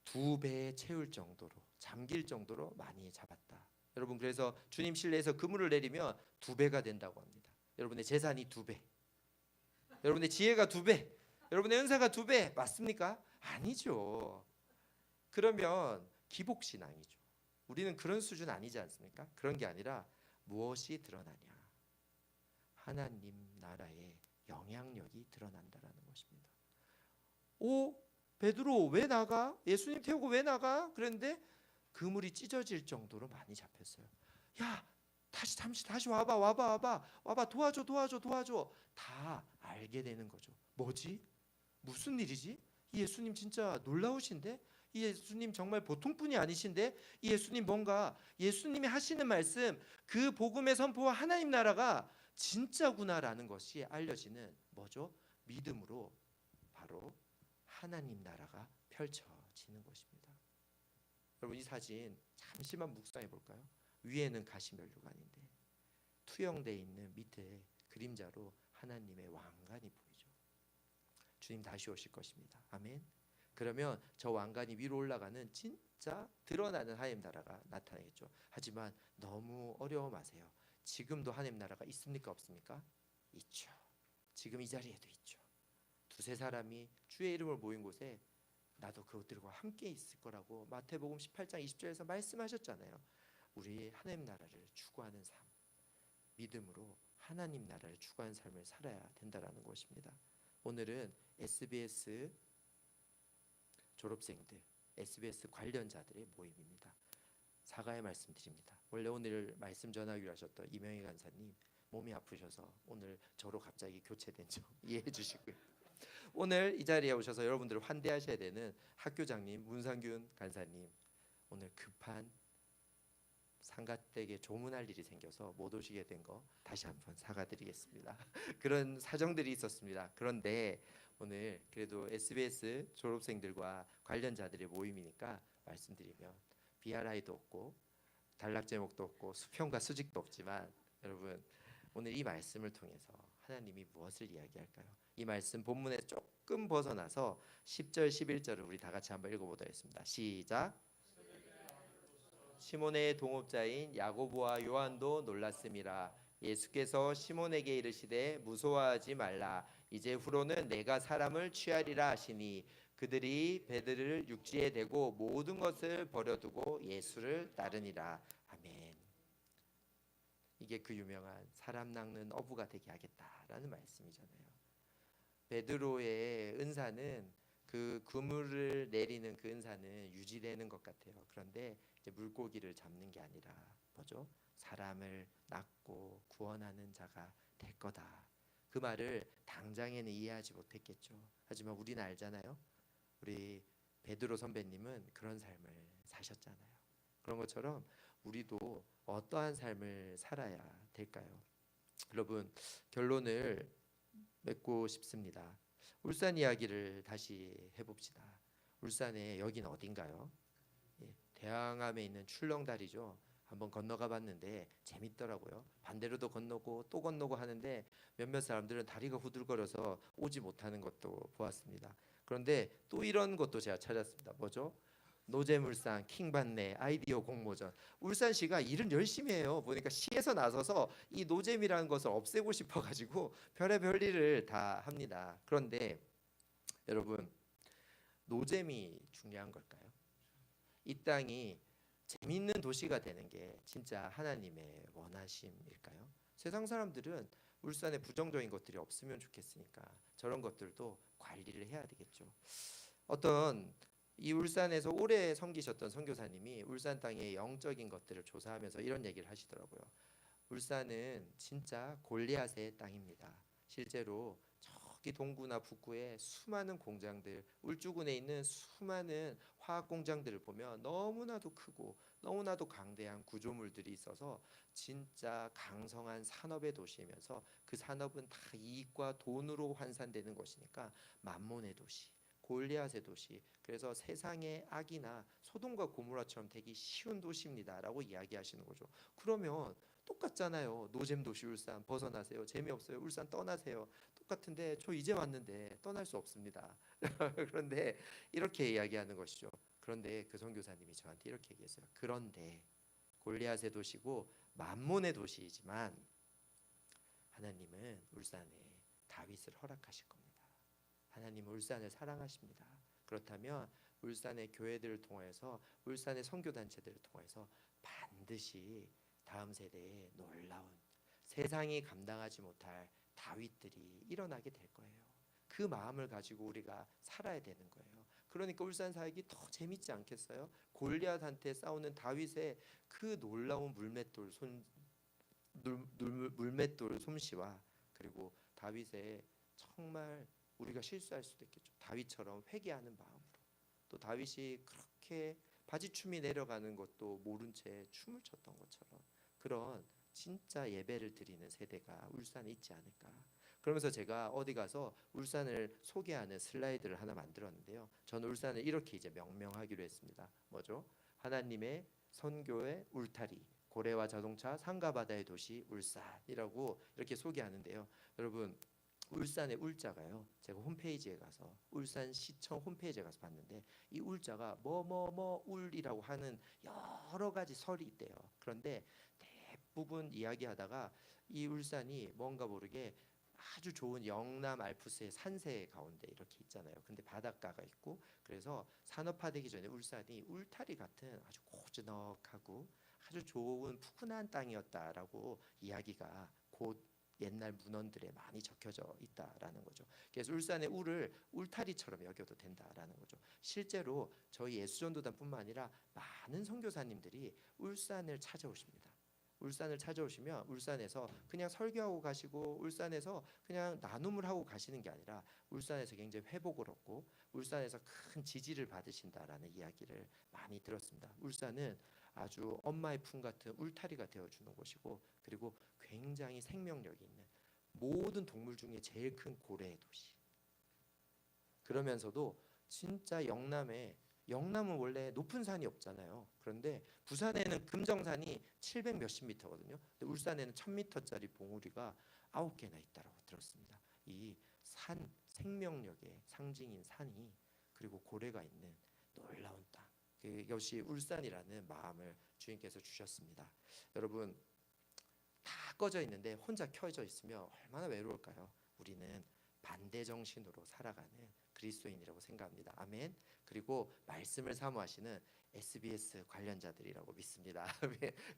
S2: 2배에 채울 정도로 잠길 정도로 많이 잡았다. 여러분 그래서 주님 신뢰에서 그물을 내리면 2배가 된다고 합니다. 여러분의 재산이 2배, 여러분의 지혜가 2배, 여러분의 은사가 2배 맞습니까? 아니죠. 그러면 기복신앙이죠. 우리는 그런 수준 아니지 않습니까? 그런 게 아니라 무엇이 드러나냐? 하나님 나라의 영향력이 드러난다라는 것입니다. 오, 베드로 왜 나가? 예수님 태우고 왜 나가? 그런데 그물이 찢어질 정도로 많이 잡혔어요. 야, 다시 와봐. 도와줘. 다 알게 되는 거죠. 뭐지? 무슨 일이지? 이 예수님 진짜 놀라우신데? 이 예수님 정말 보통 분이 아니신데? 이 예수님 뭔가 예수님이 하시는 말씀 그 복음의 선포와 하나님 나라가 진짜구나라는 것이 알려지는 뭐죠? 믿음으로 바로 하나님 나라가 펼쳐지는 것입니다. 여러분 이 사진 잠시만 묵상해 볼까요? 위에는 가시면류관인데 투영되어 있는 밑에 그림자로 하나님의 왕관이 보이죠. 주님 다시 오실 것입니다. 아멘. 그러면 저 왕관이 위로 올라가는 진짜 드러나는 하나님 나라가 나타나겠죠. 하지만 너무 어려워 마세요. 지금도 하나님 나라가 있습니까 없습니까? 있죠. 지금 이 자리에도 있죠. 두세 사람이 주의 이름을 모인 곳에 나도 그것들과 함께 있을 거라고 마태복음 18장 20절에서 말씀하셨잖아요. 우리 하나님 나라를 추구하는 삶, 믿음으로 하나님 나라를 추구하는 삶을 살아야 된다라는 것입니다. 오늘은 SBS 졸업생들, SBS 관련자들의 모임입니다. 사과의 말씀드립니다. 원래 오늘 말씀 전하기로 하셨던 이명희 간사님 몸이 아프셔서 오늘 저로 갑자기 교체된 점 이해해 주시고요. 오늘 이 자리에 오셔서 여러분들을 환대하셔야 되는 학교장님 문상균 간사님, 오늘 급한 상가댁에 조문할 일이 생겨서 못 오시게 된 거 다시 한번 사과드리겠습니다. 그런 사정들이 있었습니다. 그런데 오늘 그래도 SBS 졸업생들과 관련자들의 모임이니까 말씀드리면 BRI도 없고 단락 제목도 없고 수평과 수직도 없지만 여러분 오늘 이 말씀을 통해서 하나님이 무엇을 이야기할까요? 이 말씀 본문에 조금 벗어나서 10절 11절을 우리 다 같이 한번 읽어보도록 하겠습니다. 시작. 시몬의 동업자인 야고보와 요한도 놀랐음이라. 예수께서 시몬에게 이르시되 무서워하지 말라. 이제 후로는 내가 사람을 취하리라 하시니 그들이 베드를 육지에 대고 모든 것을 버려두고 예수를 따르니라. 아멘. 이게 그 유명한 사람 낚는 어부가 되게 하겠다라는 말씀이잖아요. 베드로의 은사는 그 그물을 내리는 그 은사는 유지되는 것 같아요. 그런데 이제 물고기를 잡는 게 아니라 뭐죠? 사람을 낚고 구원하는 자가 될 거다. 그 말을 당장에는 이해하지 못했겠죠. 하지만 우리는 알잖아요. 우리 베드로 선배님은 그런 삶을 사셨잖아요. 그런 것처럼 우리도 어떠한 삶을 살아야 될까요? 여러분 결론을 맺고 싶습니다. 울산 이야기를 다시 해봅시다. 울산에 여긴 어딘가요? 대항암에 있는 출렁다리죠. 한번 건너가 봤는데 재밌더라고요. 반대로도 건너고 또 건너고 하는데 몇몇 사람들은 다리가 후들거려서 오지 못하는 것도 보았습니다. 그런데 또 이런 것도 제가 찾았습니다. 뭐죠? 노제물산 킹받네 아이디어 공모전. 울산시가 일을 열심히 해요. 보니까 시에서 나서서 이 노잼이라는 것을 없애고 싶어가지고 별의별 일을 다 합니다. 그런데 여러분 노잼이 중요한 걸까요? 이 땅이 재밌는 도시가 되는 게 진짜 하나님의 원하심일까요? 세상 사람들은 울산에 부정적인 것들이 없으면 좋겠으니까 저런 것들도 관리를 해야 되겠죠. 어떤 이 울산에서 오래 섬기셨던 선교사님이 울산 땅의 영적인 것들을 조사하면서 이런 얘기를 하시더라고요. 울산은 진짜 골리앗의 땅입니다. 실제로 저기 동구나 북구에 수많은 공장들, 울주군에 있는 수많은 화학 공장들을 보면 너무나도 크고 너무나도 강대한 구조물들이 있어서 진짜 강성한 산업의 도시이면서 그 산업은 다 이익과 돈으로 환산되는 것이니까 만몬의 도시, 골리앗의 도시, 그래서 세상의 악이나 소돔과 고모라처럼 되기 쉬운 도시입니다라고 이야기하시는 거죠. 그러면 똑같잖아요. 노잼 도시 울산 벗어나세요. 재미없어요. 울산 떠나세요. 똑같은데 저 이제 왔는데 떠날 수 없습니다. 그런데 이렇게 이야기하는 것이죠. 그런데 그 선교사님이 저한테 이렇게 얘기했어요. 그런데 골리앗의 도시고 만몬의 도시이지만 하나님은 울산에 다윗을 허락하실 겁니다. 하나님은 울산을 사랑하십니다. 그렇다면 울산의 교회들을 통해서 울산의 선교단체들을 통해서 반드시 다음 세대에 놀라운 세상이 감당하지 못할 다윗들이 일어나게 될 거예요. 그 마음을 가지고 우리가 살아야 되는 거예요. 그러니까 울산 사역이 더 재밌지 않겠어요? 골리앗한테 싸우는 다윗의 그 놀라운 물맷돌 솜씨와 그리고 다윗의 정말 우리가 실수할 수도 있겠죠. 다윗처럼 회개하는 마음으로 또 다윗이 그렇게 바지춤이 내려가는 것도 모른 채 춤을 췄던 것처럼 그런 진짜 예배를 드리는 세대가 울산에 있지 않을까. 그러면서 제가 어디 가서 울산을 소개하는 슬라이드를 하나 만들었는데요. 저는 울산을 이렇게 이제 명명하기로 했습니다. 뭐죠? 하나님의 선교의 울타리, 고래와 자동차, 산과 바다의 도시 울산이라고 이렇게 소개하는데요. 여러분 울산의 울자가요. 제가 홈페이지에 가서 울산시청 홈페이지에 가서 봤는데 이 울자가 뭐뭐뭐 울이라고 하는 여러 가지 설이 있대요. 그런데 대부분 이야기하다가 이 울산이 뭔가 모르게 아주 좋은 영남 알프스의 산세 가운데 이렇게 있잖아요. 근데 바닷가가 있고 그래서 산업화되기 전에 울산이 울타리 같은 아주 고즈넉하고 아주 좋은 푸근한 땅이었다라고 이야기가 곧 옛날 문헌들에 많이 적혀져 있다라는 거죠. 그래서 울산의 울을 울타리처럼 여겨도 된다라는 거죠. 실제로 저희 예수전도단뿐만 아니라 많은 선교사님들이 울산을 찾아오십니다. 울산을 찾아오시면 울산에서 그냥 설교하고 가시고 울산에서 그냥 나눔을 하고 가시는 게 아니라 울산에서 굉장히 회복을 얻고 울산에서 큰 지지를 받으신다라는 이야기를 많이 들었습니다. 울산은 아주 엄마의 품 같은 울타리가 되어주는 곳이고 그리고 굉장히 생명력이 있는 모든 동물 중에 제일 큰 고래의 도시. 그러면서도 진짜 영남은 원래 높은 산이 없잖아요. 그런데 부산에는 금정산이 700 몇십 미터거든요. 근데 울산에는 1000m짜리 봉우리가 9개나 있다고 들었습니다. 이 산 생명력의 상징인 산이 그리고 고래가 있는 놀라운 땅. 그것이 울산이라는 마음을 주님께서 주셨습니다. 여러분 다 꺼져 있는데 혼자 켜져 있으면 얼마나 외로울까요? 우리는 반대 정신으로 살아가는 그리스도인이라고 생각합니다. 아멘. 그리고 말씀을 사모하시는 SBS 관련자들이라고 믿습니다.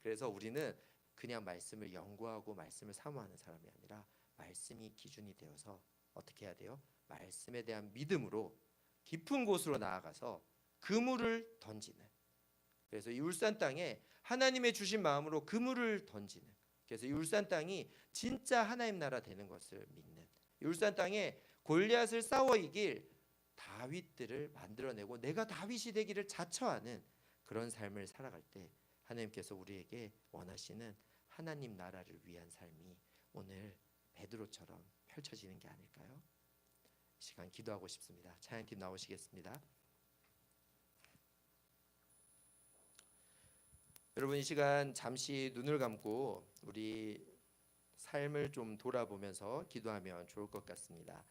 S2: 그래서 우리는 그냥 말씀을 연구하고 말씀을 사모하는 사람이 아니라 말씀이 기준이 되어서 어떻게 해야 돼요? 말씀에 대한 믿음으로 깊은 곳으로 나아가서 그물을 던지는. 그래서 이 울산 땅에 하나님의 주신 마음으로 그물을 던지는. 그래서 이 울산 땅이 진짜 하나님 나라 되는 것을 믿는. 이 울산 땅에 골리앗을 싸워 이길 다윗들을 만들어내고 내가 다윗이 되기를 자처하는 그런 삶을 살아갈 때 하나님께서 우리에게 원하시는 하나님 나라를 위한 삶이 오늘 베드로처럼 펼쳐지는 게 아닐까요? 이 시간 기도하고 싶습니다. 찬양팀 나오시겠습니다. 여러분 이 시간 잠시 눈을 감고 우리 삶을 좀 돌아보면서 기도하면 좋을 것 같습니다.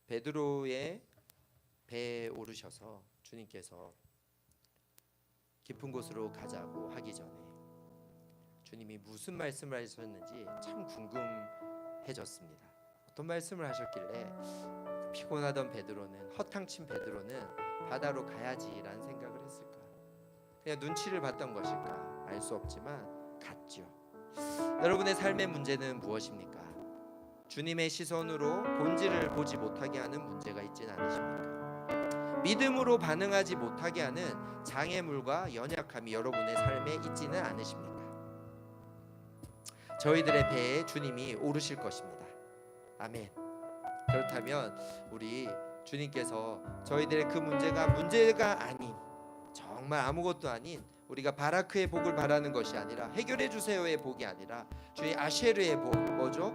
S2: 베드로의 배에 오르셔서 주님께서 깊은 곳으로 가자고 하기 전에 주님이 무슨 말씀을 하셨는지 참 궁금해졌습니다. 어떤 말씀을 하셨길래 피곤하던 베드로는 허탕친 베드로는 바다로 가야지라는 생각을 했을까? 그냥 눈치를 봤던 것일까? 알 수 없지만 갔죠. 여러분의 삶의 문제는 무엇입니까? 주님의 시선으로 본질을 보지 못하게 하는 문제가 있지는 않으십니까? 믿음으로 반응하지 못하게 하는 장애물과 연약함이 여러분의 삶에 있지는 않으십니까? 저희들의 배에 주님이 오르실 것입니다. 아멘. 그렇다면 우리 주님께서 저희들의 그 문제가 아닌 정말 아무것도 아닌 우리가 바라크의 복을 바라는 것이 아니라 해결해 주세요의 복이 아니라 주님 아쉐르의 복 뭐죠?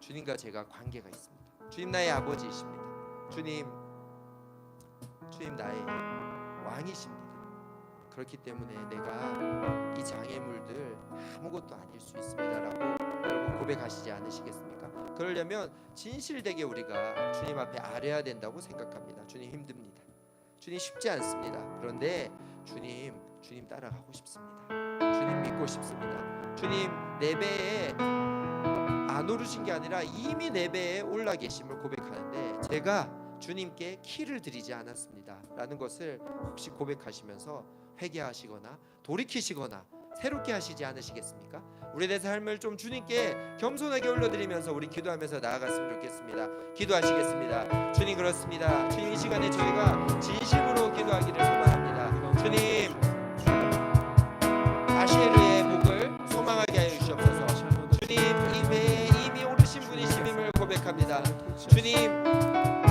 S2: 주님과 제가 관계가 있습니다. 주님 나의 아버지이십니다. 주님 나의 왕이십니다. 그렇기 때문에 내가 이 장애물들 아무것도 아닐 수 있습니다라고 여러분 고백하시지 않으시겠습니까? 그러려면 진실되게 우리가 주님 앞에 아뢰야 된다고 생각합니다. 주님 힘듭니다. 주님 쉽지 않습니다. 그런데 주님 따라가고 싶습니다. 주님 믿고 싶습니다. 주님 내 배에 안 오르신 게 아니라 이미 내 배에 올라 계심을 고백하는데 제가 주님께 키를 드리지 않았습니다 라는 것을 혹시 고백하시면서 회개하시거나 돌이키시거나 새롭게 하시지 않으시겠습니까? 우리의 삶을 좀 주님께 겸손하게 올려드리면서 우리 기도하면서 나아갔으면 좋겠습니다. 기도하시겠습니다. 주님 그렇습니다. 주님 이 시간에 저희가 진심으로 기도하기를 소망합니다. 주님 아쉐르의 복을 소망하게 하여 주시옵소서. 주님 이 배에 이미 오르신 분이심을 고백합니다. 주님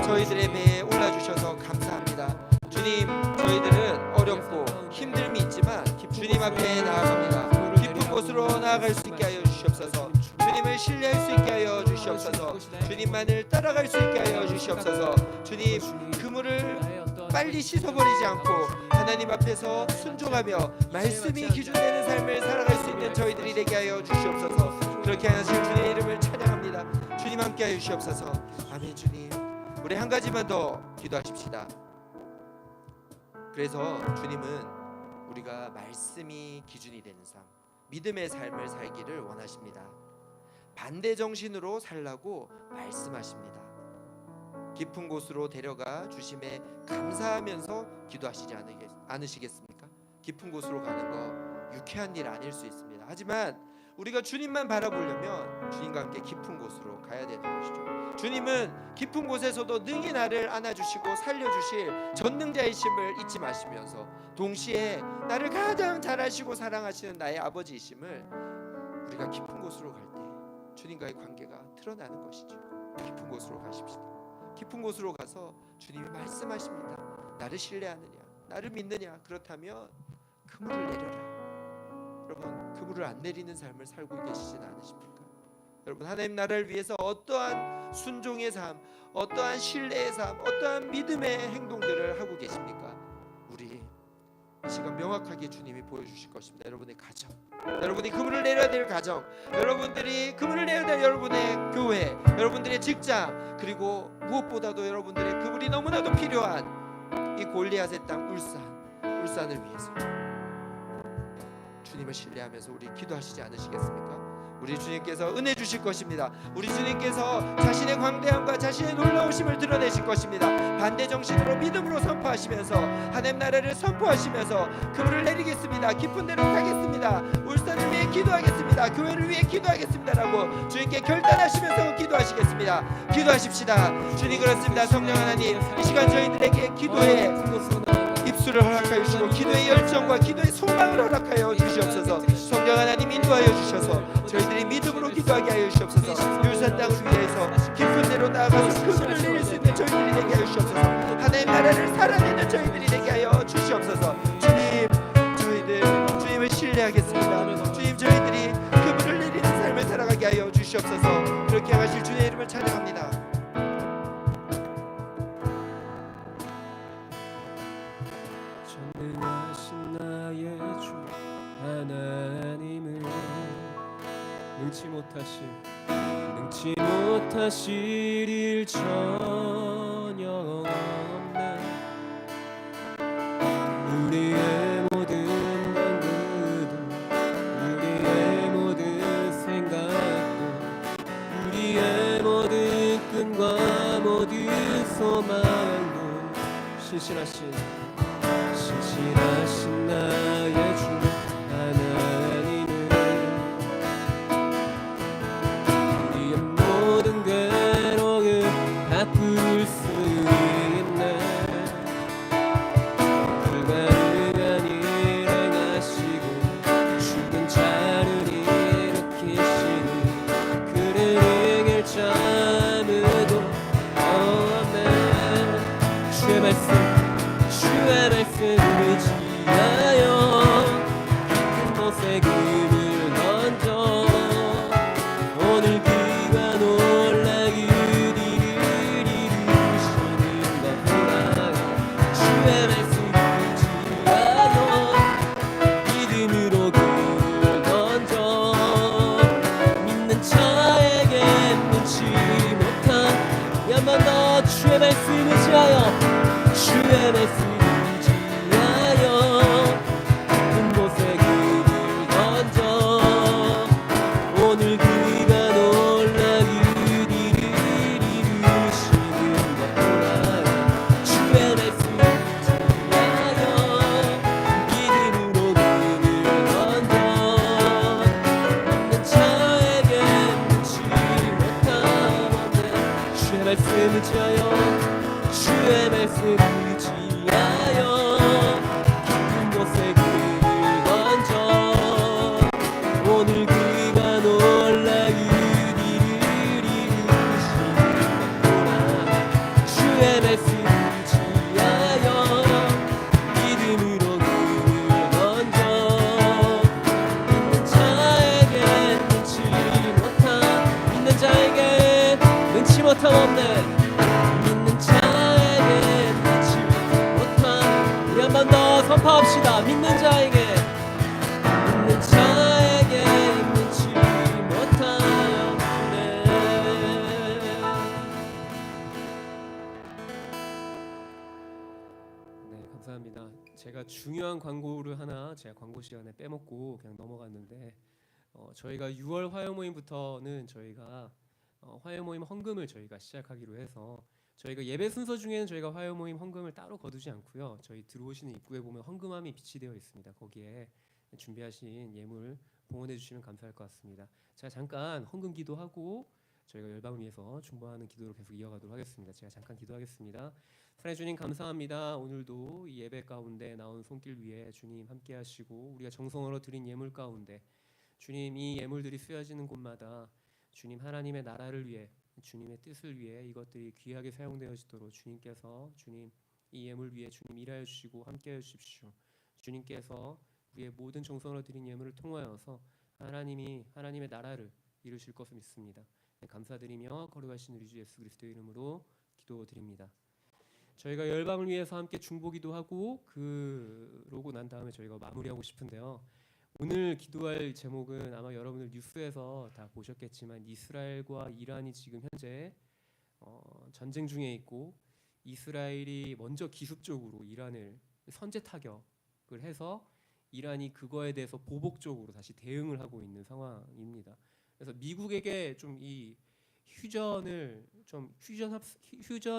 S2: 저희들의 배에 올라주셔서 감사합니다. 주님 저희들은 어렵고 힘듦이 있지만 주님 앞에 나아갑니다. 깊은 곳으로 나아갈 수 있게 하여 주시옵소서. 주님을 신뢰할 수 있게 하여 주시옵소서. 주님만을 따라갈 수 있게 하여 주시옵소서. 주님 그물을 빨리 씻어버리지 않고 하나님 앞에서 순종하며 말씀이 기준되는 삶을 살아갈 수 있는 저희들이 되게 하여 주시옵소서. 그렇게 하실 주님의 이름을 찬양합니다. 주님 함께 하여 주시옵소서. 아멘. 주님, 우리 한 가지만 더 기도하십시다. 그래서 주님은 우리가 말씀이 기준이 되는 삶, 믿음의 삶을 살기를 원하십니다. 반대 정신으로 살라고 말씀하십니다. 깊은 곳으로 데려가 주심에 감사하면서 기도하시지 않으시겠습니까? 깊은 곳으로 가는 거 유쾌한 일 아닐 수 있습니다. 하지만 우리가 주님만 바라보려면 주님과 함께 깊은 곳으로 가야 되는 것이죠. 주님은 깊은 곳에서도 능히 나를 안아주시고 살려주실 전능자이심을 잊지 마시면서 동시에 나를 가장 잘 아시고 사랑하시는 나의 아버지이심을 우리가 깊은 곳으로 갈 때 주님과의 관계가 드러나는 것이죠. 깊은 곳으로 가십시다. 깊은 곳으로 가서 주님이 말씀하십니다. 나를 신뢰하느냐, 나를 믿느냐, 그렇다면 그물을 내려라. 여러분, 그물을 안 내리는 삶을 살고 계시진 않으십니까? 여러분, 하나님 나라를 위해서 어떠한 순종의 삶, 어떠한 신뢰의 삶, 어떠한 믿음의 행동들을 하고 계십니까? 우리 이 시간 명확하게 주님이 보여주실 것입니다. 여러분의 가정, 여러분이 그물을 내려야 될 가정, 여러분들이 그물을 내려야 될 여러분의 교회, 여러분들의 직장, 그리고 무엇보다도 여러분들의 그물이 너무나도 필요한 이 골리앗의 땅 울산을 위해서 주님을 신뢰하면서 우리 기도하시지 않으시겠습니까? 우리 주님께서 은혜 주실 것입니다. 우리 주님께서 자신의 광대함과 자신의 놀라우심을 드러내실 것입니다. 반대 정신으로 믿음으로 선포하시면서 하나님 나라를 선포하시면서 그물을 내리겠습니다. 깊은 데로 가겠습니다. 울산을 위해 기도하겠습니다. 교회를 위해 기도하겠습니다라고 주님께 결단하시면서 기도하시겠습니다. 기도하십시다. 주님, 그렇습니다. 성령 하나님, 이 시간 저희들에게 기도의 입술을 허락하여 주시고 기도의 열정과 기도의 소망을 허락하여 주시옵소서. 성령 하나님 인도하여 주셔서 저희들이 믿음으로 기도하게 하여 주시옵소서. 울산 땅을 위해서 깊은 데로 나아가서 그물을 내릴 수 있는 저희들이 되게 하여 주시옵소서. 하나님 나라를 살아내는 저희들이 되게 하여 주시옵소서. 주님, 저희들 주님을 신뢰하겠습니다. 주님, 저희들이 그물을 내리는 삶을 살아가게 하여 주시옵소서. 그렇게 하실 주의 이름을 찬양합니다.
S1: 전능하신 나의 주 하나님을 능치 못하실 일 전혀 없네. 우리의 모든 방법도, 우리의 모든 생각도, 우리의 모든 끈과 모든 소망도 신실하신 나의 주 하나님은 우리의 모든 괴로움 다 풀 수 있네. 불가능한 일 행하시고 죽은 자를 일으키시니 그를 이길 자 아무도 없네. 주의 말씀을 지하여 깊은 곳에 그물 던져 오늘 그가 놀라 그들을 이루시는 것 보라. 주의 말씀을 지하여 믿음으로 그물 던져 믿는 자에게 눈치 못한 한 번 더 주의 말씀을 지하여 주의 말씀 말씀을 지하여 주의 말씀을 지하여 깊은 곳에 그를 던져 오늘 그가 놀라 그들을 이루시는 것보라. 주의 말씀을 지하여 믿음으로 그를 던져 믿는 자에게 눈치 못함 없네. 합시다. 믿는 자에게 있는지 못하였네. 네, 감사합니다. 제가 중요한 광고를 하나 제가 광고 시간에 빼먹고 그냥 넘어갔는데, 저희가 6월 화요 모임부터는 저희가 화요 모임 헌금을 저희가 시작하기로 해서, 저희가 예배 순서 중에는 저희가 화요 모임 헌금을 따로 거두지 않고요. 저희 들어오시는 입구에 보면 헌금함이 비치되어 있습니다. 거기에 준비하신 예물 봉헌해 주시면 감사할 것 같습니다. 제가 잠깐 헌금 기도하고 저희가 열방을 위해서 중보하는 기도를 계속 이어가도록 하겠습니다. 제가 잠깐 기도하겠습니다. 사랑해 주님, 감사합니다. 오늘도 이 예배 가운데 나온 손길 위에 주님 함께 하시고, 우리가 정성으로 드린 예물 가운데 주님, 이 예물들이 쓰여지는 곳마다 주님 하나님의 나라를 위해, 주님의 뜻을 위해 이것들이 귀하게 사용되어지도록 주님께서 주님 이 예물 위에 주님 일하여 주시고 함께해 주십시오. 주님께서 우리의 모든 정성으로 드린 예물을 통하여서 하나님이 하나님의 나라를 이루실 것을 믿습니다. 네, 감사드리며 거룩하신 우리 주 예수 그리스도의 이름으로 기도드립니다. 저희가 열방을 위해서 함께 중보기도 하고 그러고 난 다음에 저희가 마무리하고 싶은데요. 오늘 기도할 제목은 아마 여러분들 뉴스에서 다 보셨겠지만, 이스라엘과 이란이 지금 현재 전쟁 중에 있고, 이스라엘이 먼저 기습적으로 이란을 선제 타격을 해서 이란이 그거에 대해서 보복적으로 다시 대응을 하고 있는 상황입니다. 그래서 미국에게 좀 이 휴전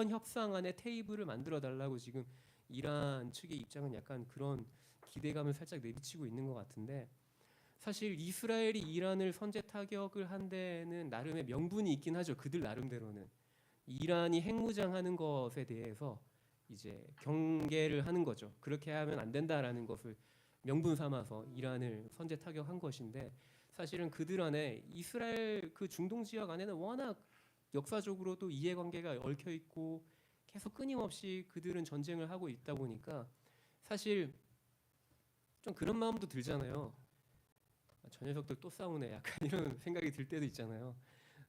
S1: 협상안의 테이블을 만들어 달라고 지금 이란 측의 입장은 약간 그런 기대감을 살짝 내비치고 있는 것 같은데, 사실 이스라엘이 이란을 선제 타격을 한 데는 나름의 명분이 있긴 하죠. 그들 나름대로는 이란이 핵무장하는 것에 대해서 이제 경계를 하는 거죠. 그렇게 하면 안 된다라는 것을 명분 삼아서 이란을 선제 타격한 것인데, 사실은 그들 안에 이스라엘 그 중동 지역 안에는 워낙 역사적으로도 이해관계가 얽혀 있고 계속 끊임없이 그들은 전쟁을 하고 있다 보니까 사실 좀 그런 마음도 들잖아요. 저 녀석들 또 싸우네, 약간 이런 생각이 들 때도 있잖아요.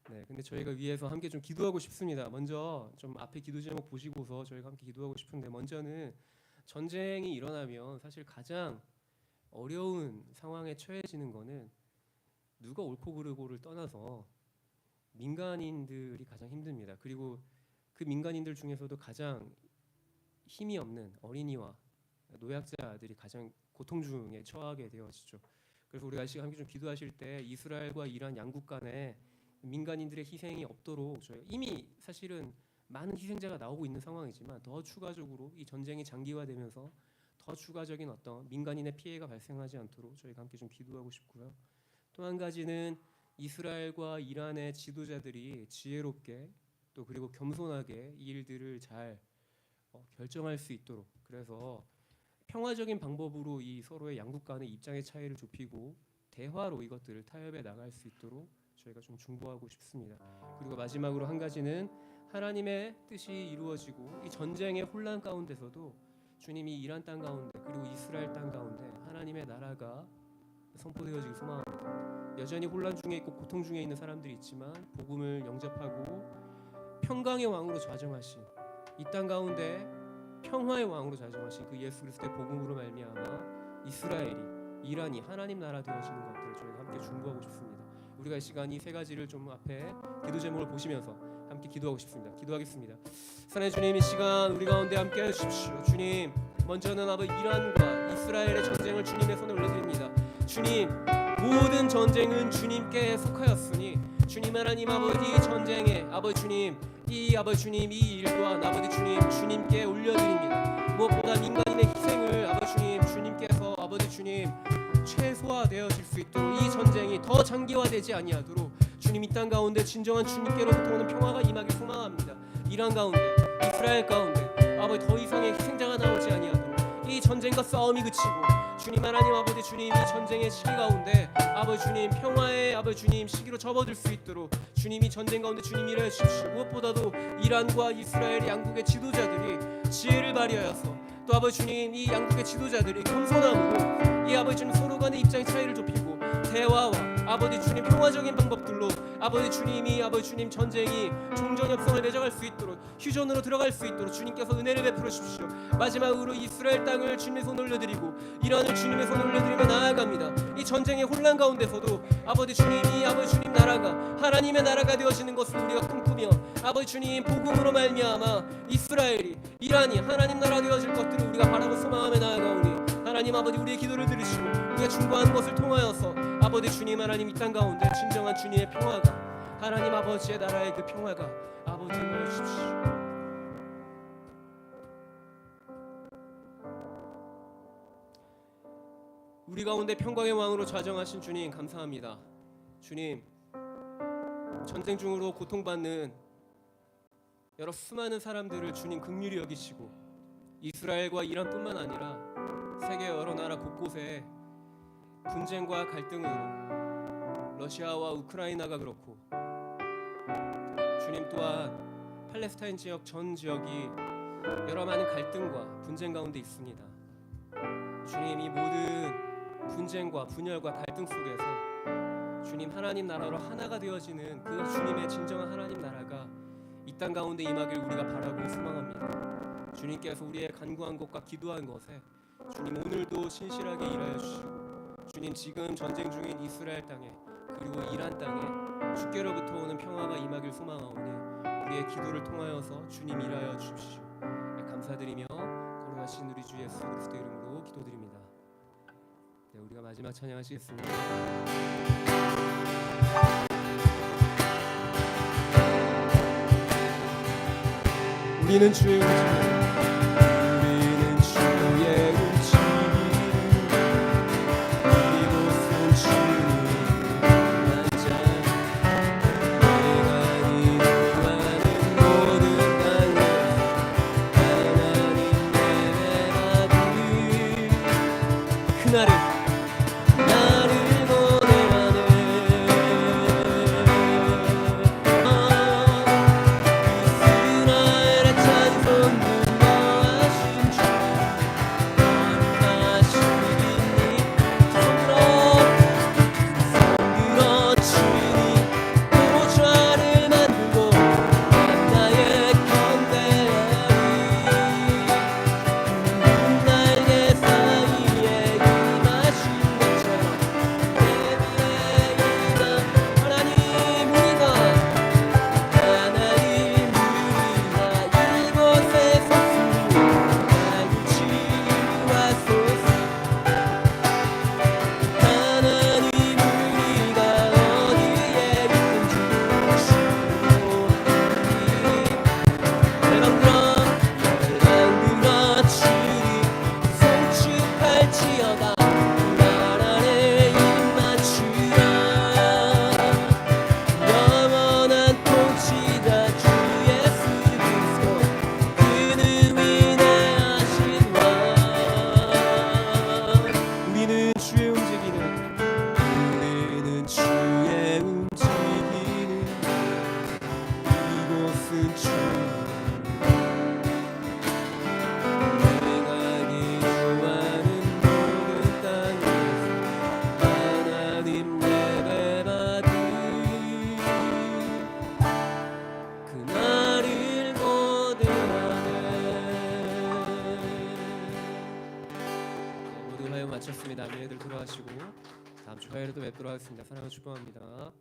S1: 네, 근데 저희가 위해서 함께 좀 기도하고 싶습니다. 먼저 좀 앞에 기도 제목 보시고서 저희가 함께 기도하고 싶은데, 먼저는 전쟁이 일어나면 사실 가장 어려운 상황에 처해지는 거는 누가 옳고 그르고를 떠나서 민간인들이 가장 힘듭니다. 그리고 그 민간인들 중에서도 가장 힘이 없는 어린이와 노약자들이 가장 고통 중에 처하게 되어지죠. 그래서 우리가 함께 좀 기도하실 때 이스라엘과 이란 양국 간에 민간인들의 희생이 없도록, 저희가 이미 사실은 많은 희생자가 나오고 있는 상황이지만 더 추가적으로 이 전쟁이 장기화되면서 더 추가적인 어떤 민간인의 피해가 발생하지 않도록 저희가 함께 좀 기도하고 싶고요. 또 한 가지는 이스라엘과 이란의 지도자들이 지혜롭게 또 그리고 겸손하게 이 일들을 잘 결정할 수 있도록, 그래서 평화적인 방법으로 이 서로의 양국 간의 입장의 차이를 좁히고 대화로 이것들을 타협해 나갈 수 있도록 저희가 좀 중보하고 싶습니다. 그리고 마지막으로 한 가지는 하나님의 뜻이 이루어지고 이 전쟁의 혼란 가운데서도 주님이 이란 땅 가운데 그리고 이스라엘 땅 가운데 하나님의 나라가 선포되어지길 소망합니다. 여전히 혼란 중에 있고 고통 중에 있는 사람들이 있지만 복음을 영접하고 평강의 왕으로 좌정하신, 이 땅 가운데 평화의 왕으로 좌정하신 그 예수 그리스도의 복음으로 말미암아 이스라엘이, 이란이 하나님 나라 되어지는 것들을 저희가 함께 중보하고 싶습니다. 우리가 이 시간 이 세 가지를 좀 앞에 기도 제목을 보시면서 함께 기도하고 싶습니다. 기도하겠습니다. 사랑의 주님, 이 시간 우리 가운데 함께 해주십시오. 주님, 먼저는 아버지 이란과 이스라엘의 전쟁을 주님의 손에 올려드립니다. 주님, 모든 전쟁은 주님께 속하였으니 주님 하나님 아버지 전쟁에 아버지 주님 이 일도 아버지 주님 주님께 올려드립니다. 무엇보다 민간인의 희생을 아버지 주님 주님께서 아버지 주님 최소화되어질 수 있도록, 이 전쟁이 더 장기화되지 아니하도록 주님 이 땅 가운데 진정한 주님께로부터 오는 평화가 임하길 소망합니다. 이란 가운데 이스라엘 가운데 아버지 더 이상의 희생자가 나오지 아니하도록 이 전쟁과 싸움이 그치고 주님 하나님 아버지 주님 이 전쟁의 시기 가운데 아버지 주님 평화의 아버지 주님 시기로 접어들 수 있도록 주님이 전쟁 가운데 주님 일하여 주십시오. 무엇보다도 이란과 이스라엘 양국의 지도자들이 지혜를 발휘하여서 또 아버지 주님 이 양국의 지도자들이 겸손함으로 이 아버지 주님 서로 간의 입장의 차이를 좁히고 대화와 아버지 주님 평화적인 방법들로 아버지 주님이 아버지 주님 전쟁이 종전 협상을 맺어갈 수 있도록 휴전으로 들어갈 수 있도록 주님께서 은혜를 베풀어 주십시오. 마지막으로 이스라엘 땅을 주님의 손에 올려드리고 이란을 주님의 손에 올려드리며 나아갑니다. 이 전쟁의 혼란 가운데서도 아버지 주님이 아버지 주님 나라가 하나님의 나라가 되어지는 것을 우리가 꿈꾸며 아버지 주님 복음으로 말미암아 이스라엘이 이란이 하나님 나라 되어질 것들을 우리가 바라고 소망하며 나아가오니 하나님 아버지 우리의 기도를 들으시고 우리가 중보하는 것을 통하여서 아버지 주님 하나님 이 땅 가운데 진정한 주님의 평화가 하나님 아버지의 나라의 그 평화가 아버지 임하여 주십시오. 우리 가운데 평강의 왕으로 좌정하신 주님 감사합니다. 주님 전쟁 중으로 고통받는 여러 수많은 사람들을 주님 긍휼히 여기시고 이스라엘과 이란뿐만 아니라 세계 여러 나라 곳곳에 분쟁과 갈등으로 러시아와 우크라이나가 그렇고 주님 또한 팔레스타인 지역 전 지역이 여러 많은 갈등과 분쟁 가운데 있습니다. 주님 이 모든 분쟁과 분열과 갈등 속에서 주님 하나님 나라로 하나가 되어지는 그 주님의 진정한 하나님 나라가 이 땅 가운데 임하길 우리가 바라고 소망합니다. 주님께서 우리의 간구한 것과 기도한 것에 주님 오늘도 신실하게 일하여 주시고 주님 지금 전쟁 중인 이스라엘 땅에 그리고 이란 땅에 주께로부터 오는 평화가 임하길 소망하오니 우리의 기도를 통하여서 주님 일하여 주십시오. 감사드리며 거룩하신 우리 주 예수 그리스도 이름으로 기도드립니다. 네, 우리가 마지막 찬양하시겠습니다. 우리는 주의 움직임 우리는 주의 움직임 이곳은 주님 앉아 내가 이루하는 모든 땅에 하나님 내외하니 그날은 나를 보내가네 이스라엘의 찬송 눈떠하신 주 거룩하시니 성으로 주니 보좌를 만들고 나의 건대하리 날개 사이에 임하신 것처럼 내 미래에 하나님 우리가 이곳에 섰으니 나를 치유하소서 하나님 우리가 어디에 있든지 주로 내방 들어 주리 송축할지어다 날 안에 입맞추라 영원한 통치자 주 예수 그리스도 그는 위대하신 왕 우리는 주의 움직이는 이곳은 주 내가 기도하는 모든 땅에서 하나님 예배받으 그날을 고대하네. 모두 하여 마쳤습니다. 아멘들 들어가시고 다음 주 화요일에도 뵙도록 하겠습니다. 사랑을 축복합니다.